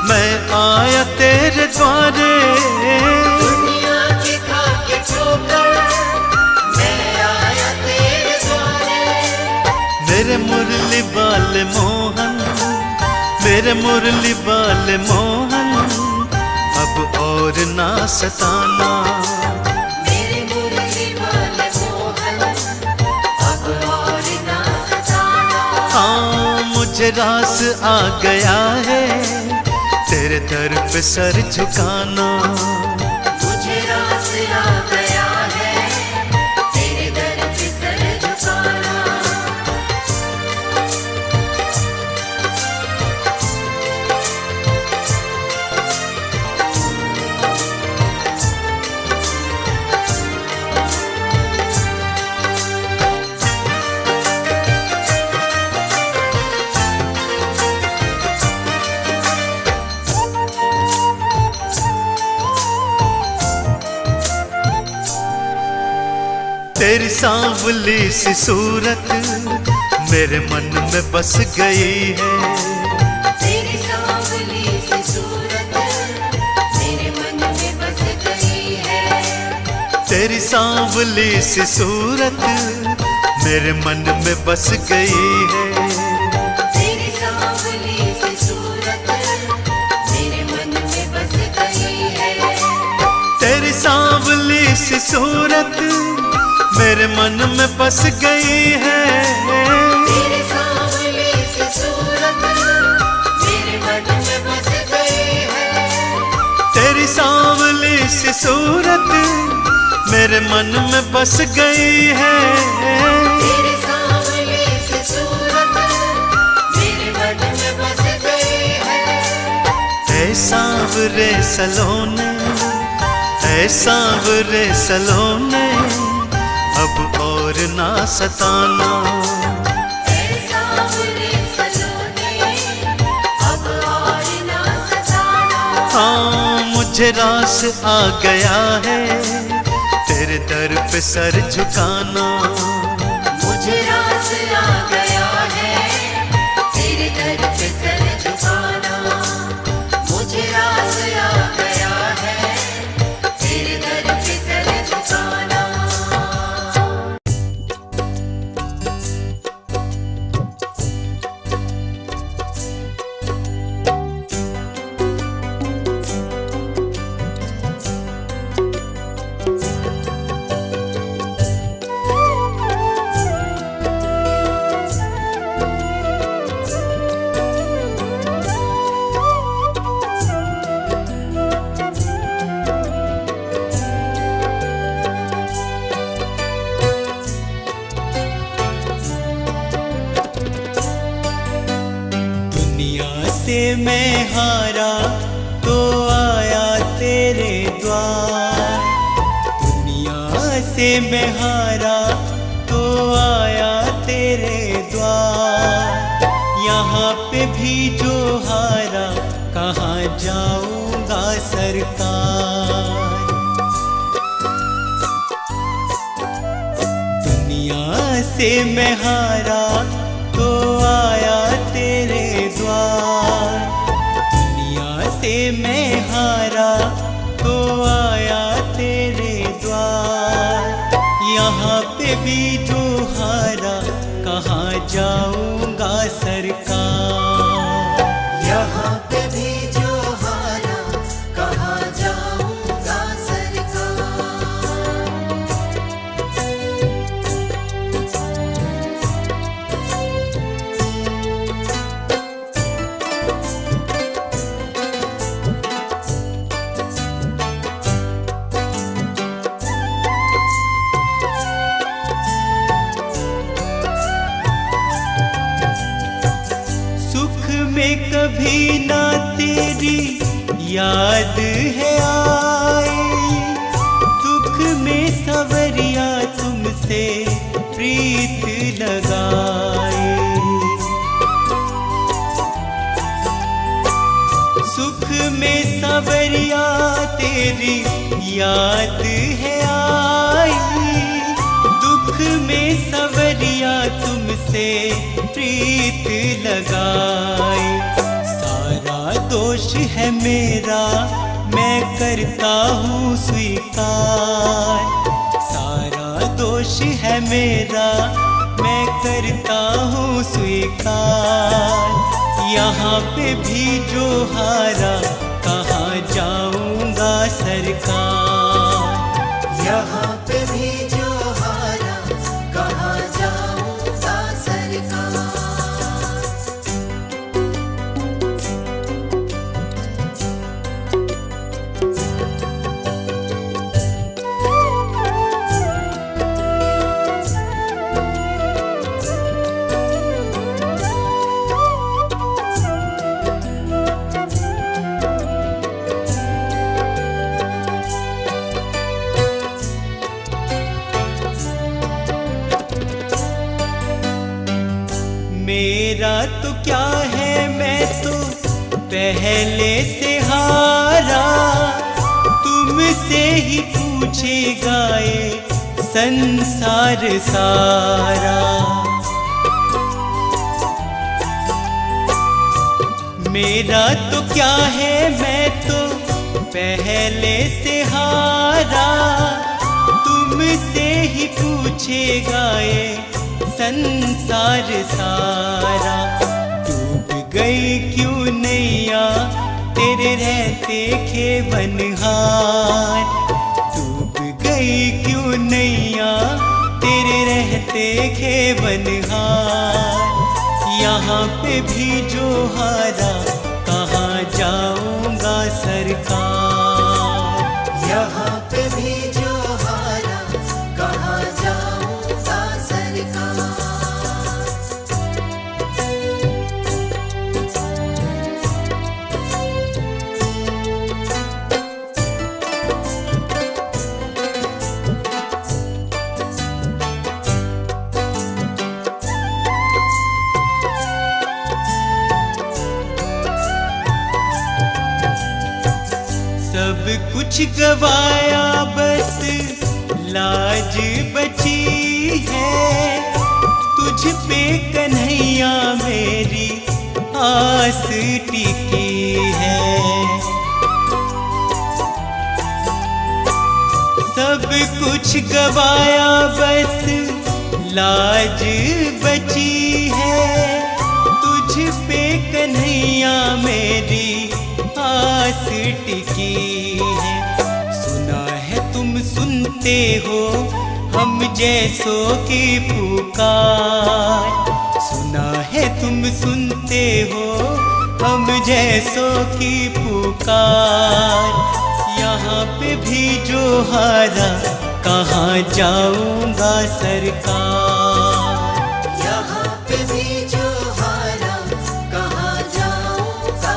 मैं आया तेरे द्वारे। दुनिया की खा के ठोकर मैं आया तेरे द्वारे। मेरे मुरली वाले मोहन, मेरे मुरली वाले मोहन अब और ना सताना। मेरे मुरली वाले मोहन अब और ना सताना। हाँ मुझे रास आ गया है तेरे दर पे सर झुकाना। मुझे रास आ गया है तेरे दर पे सर झुकाना। तेरी सांवली सी सूरत मेरे मन में बस गई है। तेरी सांवली सी सूरत मेरे मन में बस गई है। तेरी सांवली सी सूरत मेरे मन में बस गई है। तेरी सांवली सी सूरत मेरे मन में बस गई है। तेरी सांवली सी सूरत मेरे मन में बस गई है। तेरी सांवली सी सूरत मेरे मन में बस गई है। तेरी सांवली सी सूरत मेरे मन में बस गई है। तेरी सांवली सी सूरत मेरे मन में बस गई है। ऐ सांवरे सलोने, ऐ सांवरे सलोने अब और ना सताना। ऐ सांवरे सलोने अब और ना सताना। हाँ मुझे रास आ गया है तेरे दर पे सर झुकाना। मुझे रास आ गया है तेरे मैं हारा तो आया तेरे द्वार, दुनिया से मैं हारा तो आया तेरे द्वार। यहाँ पे भी जो हारा कहाँ जाऊंगा सरकार। दुनिया से मैं हारा तो आया तेरे द्वार, दुनिया से मैं हारा तो आया तेरे द्वार। यहाँ पे भी जो हारा कहाँ जाऊंगा सरकार। यहाँ पे भी जो हारा कहाँ जाऊंगा सरकार। सुख में कभी ना तेरी याद है आई, दुख में सवरिया तुमसे प्रीत लगाए। सुख में सवरिया तेरी याद है आई, दुख में सवरिया तुमसे प्रीत लगाए। सारा दोष है मेरा मैं करता हूँ स्वीकार, सारा दोष है मेरा मैं करता हूँ स्वीकार। यहाँ पे भी जो हारा कहाँ जाऊंगा सरकार। यहाँ पे भी जो हारा कहाँ जाऊंगा सरकार। मेरा तो क्या है मैं तो पहले से हारा, तुमसे ही पूछेगा ये संसार सारा। मेरा तो क्या है मैं तो पहले से हारा, तुमसे ही पूछेगा ये संसार सारा। डूब गई क्यों नैया तेरे रहते खेवनहार, डूब गई क्यों नैया तेरे रहते खेवनहार। यहाँ पे भी जो हारा कहाँ जाऊंगा सरकार। यहाँ पे भी जो हारा कहाँ जाऊंगा सरकार। सब कुछ गवाया बस लाज बची है, तुझ पे कन्हैया मेरी आस टिकी है। सब कुछ गवाया बस लाज बची है, तुझ पे कन्हैया मेरी आस टिकी है। सुना है तुम सुनते हो हम जैसों की पुकार, सुना है तुम सुनते हो हम जैसों की पुकार। यहाँ पे भी जो हारा कहाँ जाऊंगा सरकार। यहाँ पे भी जो हारा कहाँ जाऊंगा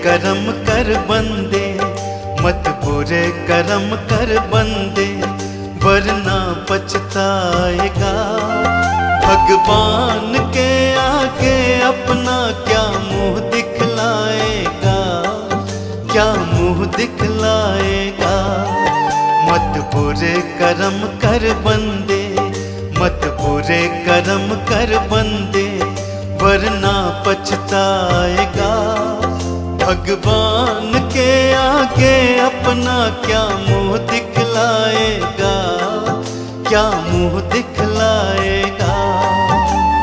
कर्म कर बंदे, मत बुरे कर्म कर बंदे, वरना पछताएगा। भगवान के आगे अपना क्या मुंह दिखलाएगा, क्या मुंह दिखलाएगा। मत बुरे कर्म कर बंदे, मत बुरे कर्म कर बंदे, वरना पछताएगा। भगवान के आगे अपना क्या मुंह दिखलाएगा, क्या मुंह दिखलाएगा।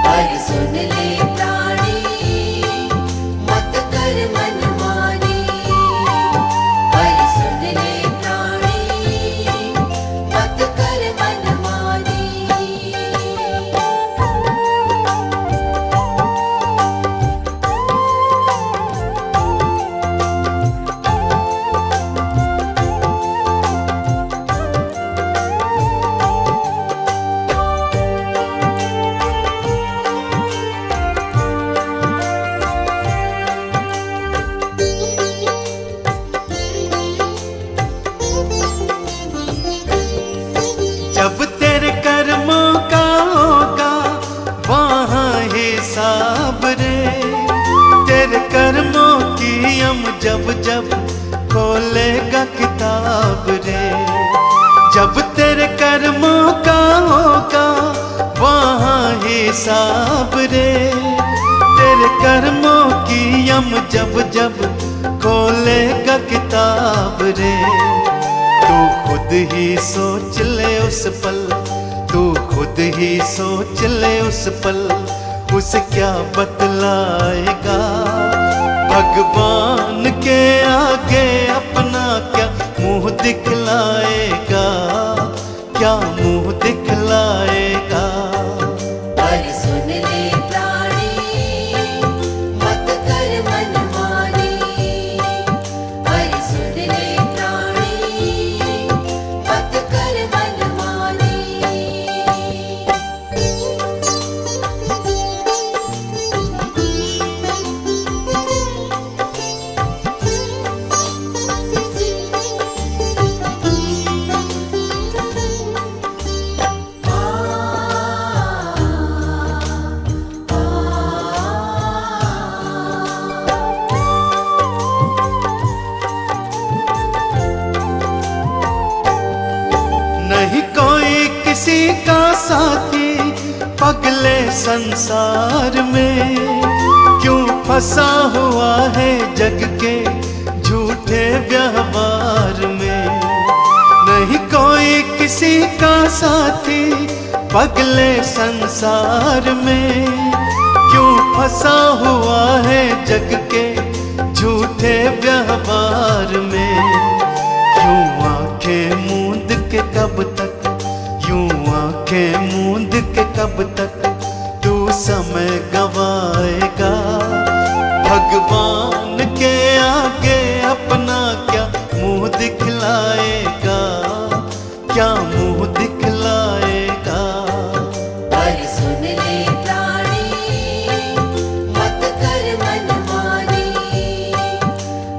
पर सुन ले प्राणी, मत कर मनमानी। पर सुन ले प्राणी, मत कर मनमानी। जब तेरे कर्मों का होगा वहाँ हिसाब रे, तेरे कर्मों की हम जब जब खोलेगा किताब रे। जब तेरे कर्मों का होगा वहाँ हिसाब रे, तेरे कर्मों की हम जब जब खोलेगा किताब रे। तू खुद ही सोच ले उस पल, तू खुद ही सोच ले उस पल, उसे क्या बतलाएगा। भगवान के आगे अपना क्या मुंह दिखलाएगा, क्या मुंह दिखलाएगा। पर सुन ले प्राणी, मत कर मनमानी। पर सुन ले प्राणी, मत कर मनमानी। नहीं कोई किसी का साथी पगले संसार में, क्यों फंसा हुआ है जग के झूठे व्यवहार में। नहीं कोई किसी का साथी पगले संसार में, क्यों फंसा हुआ है जग के झूठे व्यवहार में। यूं आंखें मूंद के कब तक, यूं आंखें मूंद के कब तक तू समय गवाएगा। भगवान के आगे अपना क्या मुंह दिखलाएगा, क्या मुंह दिखलाएगा। पर सुन ले प्राणी, मत कर मनमानी।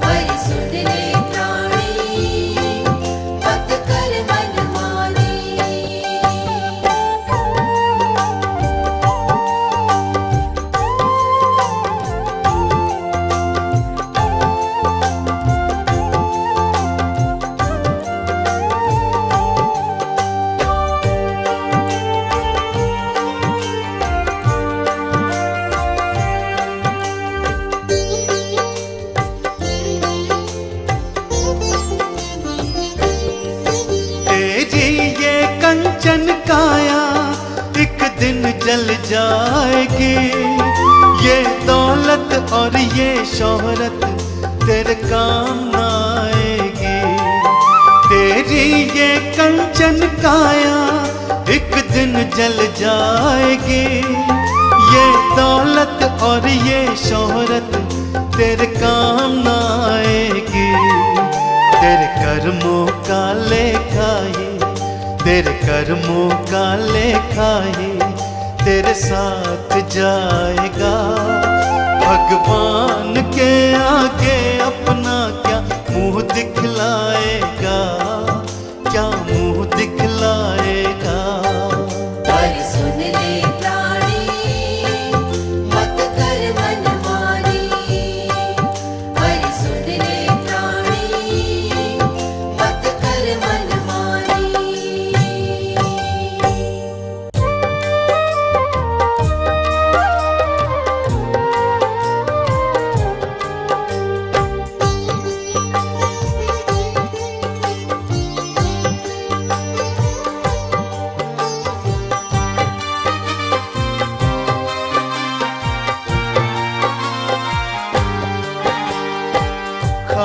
पर सुन ले प्राणी, मत कर मनमानी। कंचन काया एक दिन जल जाएगी, ये दौलत और ये शोहरत तेरे काम न आएगी। तेरी ये कंचन काया एक दिन जल जाएगी, ये दौलत और ये शोहरत तेरे काम न आएगी। तेरे कर्मों का लेखा ये, तेरे कर्मों का लेखा ही तेरे साथ जाएगा। भगवान के आगे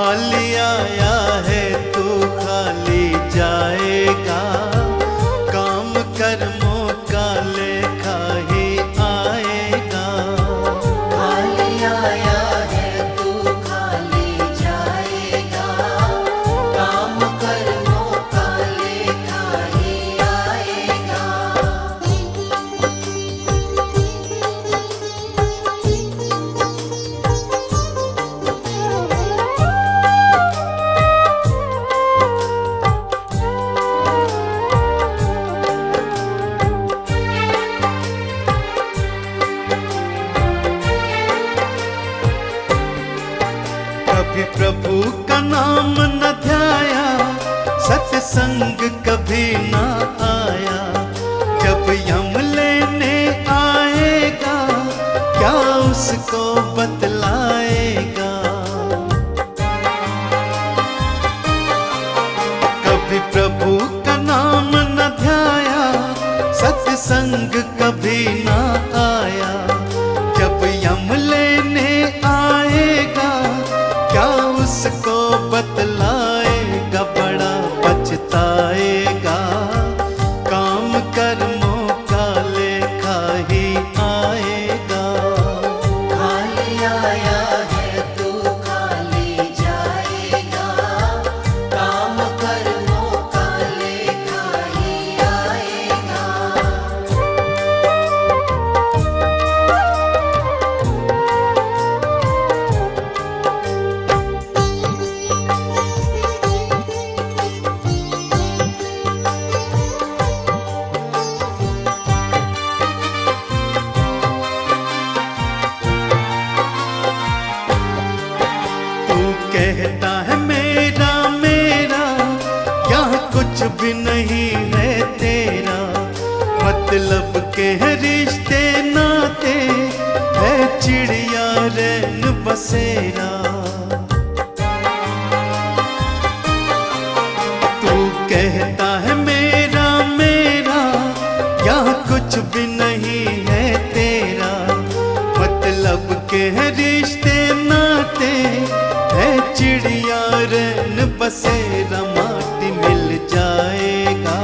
खाली आया है तू खाली जाएगा, काम कर्मों का लेखा ही आएगा। खाली आया है तू खाली जाएगा, काम कर्मों का लेखा ही आएगा। कभी प्रभु का नाम न ध्याया, सत्संग कभी न आया। जब यम लेने आएगा, क्या उसको बतलाएगा। कभी प्रभु का नाम न ध्याया, सत्संग कभी न आया। जब यम लेने आएगा, क्या उसको बतलाएगा। बड़ा पछताएगा, काम कर्मों का लेखा ही आएगा। खाली आया है तू खाली जाएगा, काम कर्मों का लेखा ही आएगा। तू कहता है मेरा मेरा, यहाँ कुछ भी नहीं है तेरा। मतलब के है रिश्ते नाते, है चिड़िया रैन बसेरा। तू कहता है मेरा मेरा, यहाँ कुछ भी नहीं है तेरा। मतलब के है रिश्ते नाते, है चिड़िया रैन बसेरा। माटी मिल जाएगा,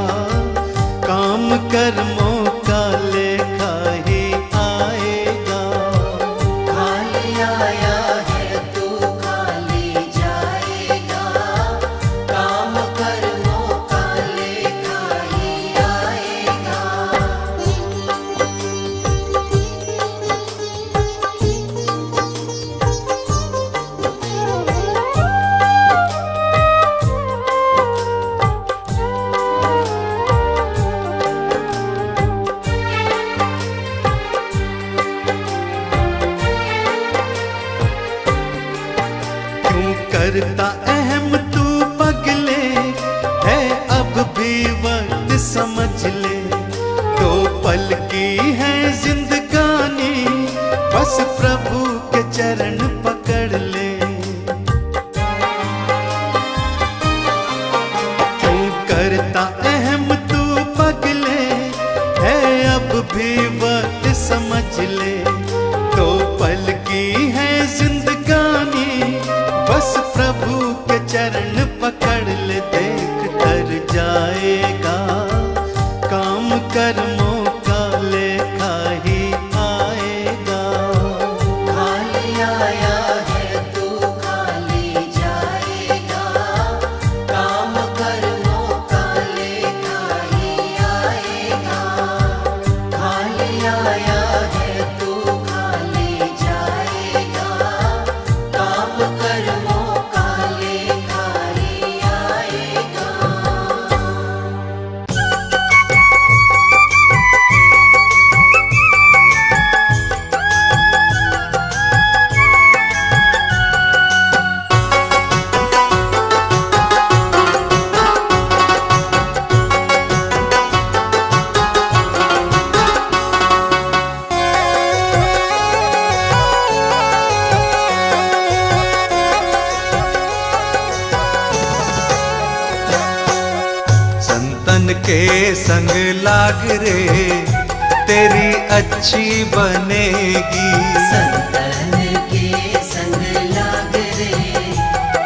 काम कर्मों का लेखा ही आएगा। खाली आया है तू खाली जाएगा, काम कर्मों का लेखा ही आएगा। क्यों करता अहम तू पगले, है अब भी वक्त समझ ले। दो पल की है जिंदगानी, बस प्रभु के चरण पकड़ ले। क्यों करता अहम तू पगले, है अब भी वक्त समझ ले। दो पल की है जिंदगानी, बस प्रभु के चरण पकड़ ले। देख तर जाएगा, काम कर्मों का लेखा ही आएगा। खाली आया है तू खाली जाएगा, काम कर्मों का लेखा ही आएगा। खाली आया है तू खाली जाएगा, काम कर्मों का लेखा ही आएगा। संतन के संग लाग रे, तेरी अच्छी बनेगी। संतन के संग लाग रे,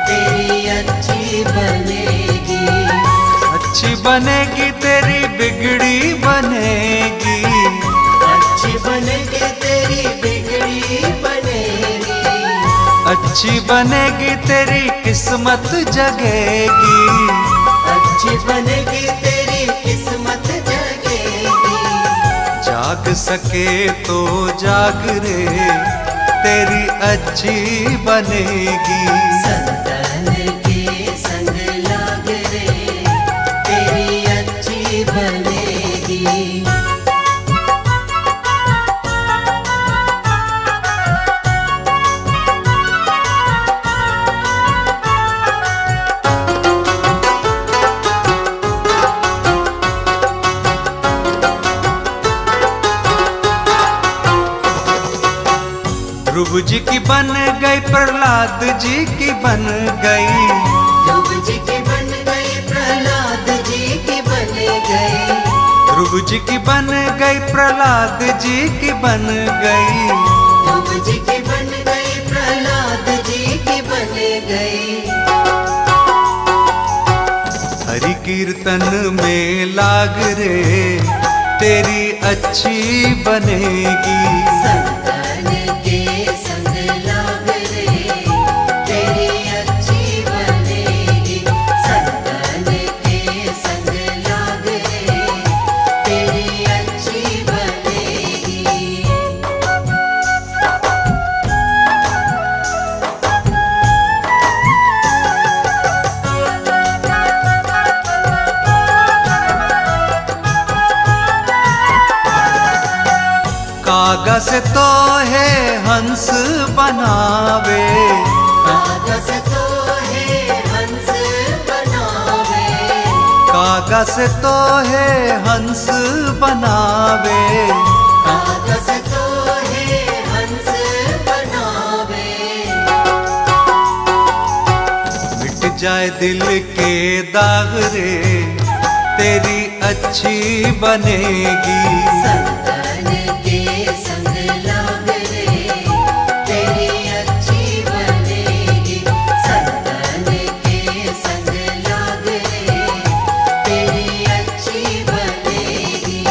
तेरी बनेगी तेरी बिगड़ी बनेगी, अच्छी बनेगी तेरी बिगड़ी बनेगी, अच्छी बनेगी तेरी किस्मत जगेगी, अच्छी बनेगी तेरी किस्मत जगेगी। जाग सके तो जाग रे तेरी अच्छी बनेगी। संतन के संग लाग रे तेरी अच्छी बनेगी। ध्रुव जी की बन गई, प्रहलाद जी की बन गई, ध्रुव जी की बन गई, प्रहलाद जी की बन गई, ध्रुव जी की बन गई, प्रहलाद जी की बन गई, ध्रुव जी की बन गई, प्रहलाद जी की बन गई। हरि कीर्तन में लाग रे तेरी अच्छी बनेगी। संतन के संग लाग रे तेरी अच्छी बनेगी, संतन के संग लाग रे तेरी अच्छी बनेगी। कागज तो है हंस बनावे, कागज तो है हंस बनावे, कागज तो है हंस बनावे, कागज तो है हंस बनावे। मिट जाए दिल के दाग रे तेरी अच्छी बनेगी। संतन के संग लाग रे तेरी अच्छी बनेगी, संतन के संग लाग रे तेरी अच्छी बनेगी।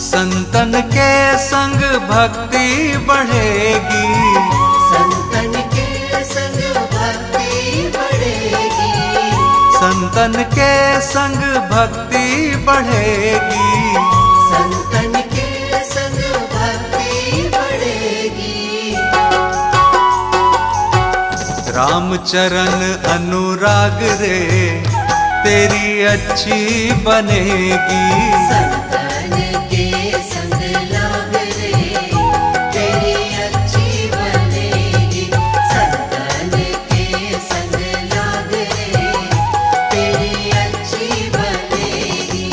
संतन के संग भक्ति बढ़ेगी, संतन के संग भक्ति बढ़ेगी, संतन के संग भक्ति बढ़ेगी, संतन के संग भक्ति बढ़ेगी। रामचरण अनुराग रे तेरी अच्छी बनेगी। संतन के संग लाग रे तेरी अच्छी बनेगी, संतन के संग लाग रे तेरी अच्छी बनेगी।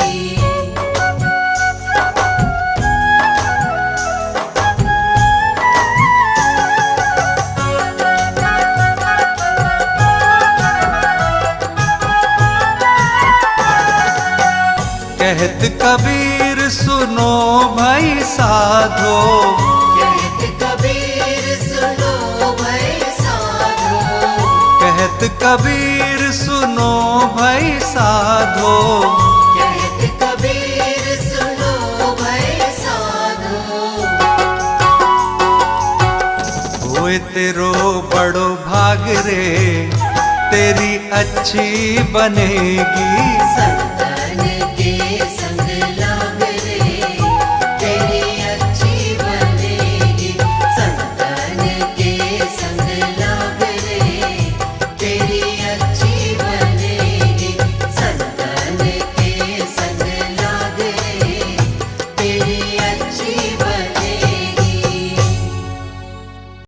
कहत कबीर सुनो भाई साधो, कहत कबीर सुनो भाई साधो, कहत कबीर सुनो भाई साधो, कहत कबीर सुनो भाई साधो। होए तेरो बड़ो भाग रे तेरी अच्छी बनेगी। संतन के संग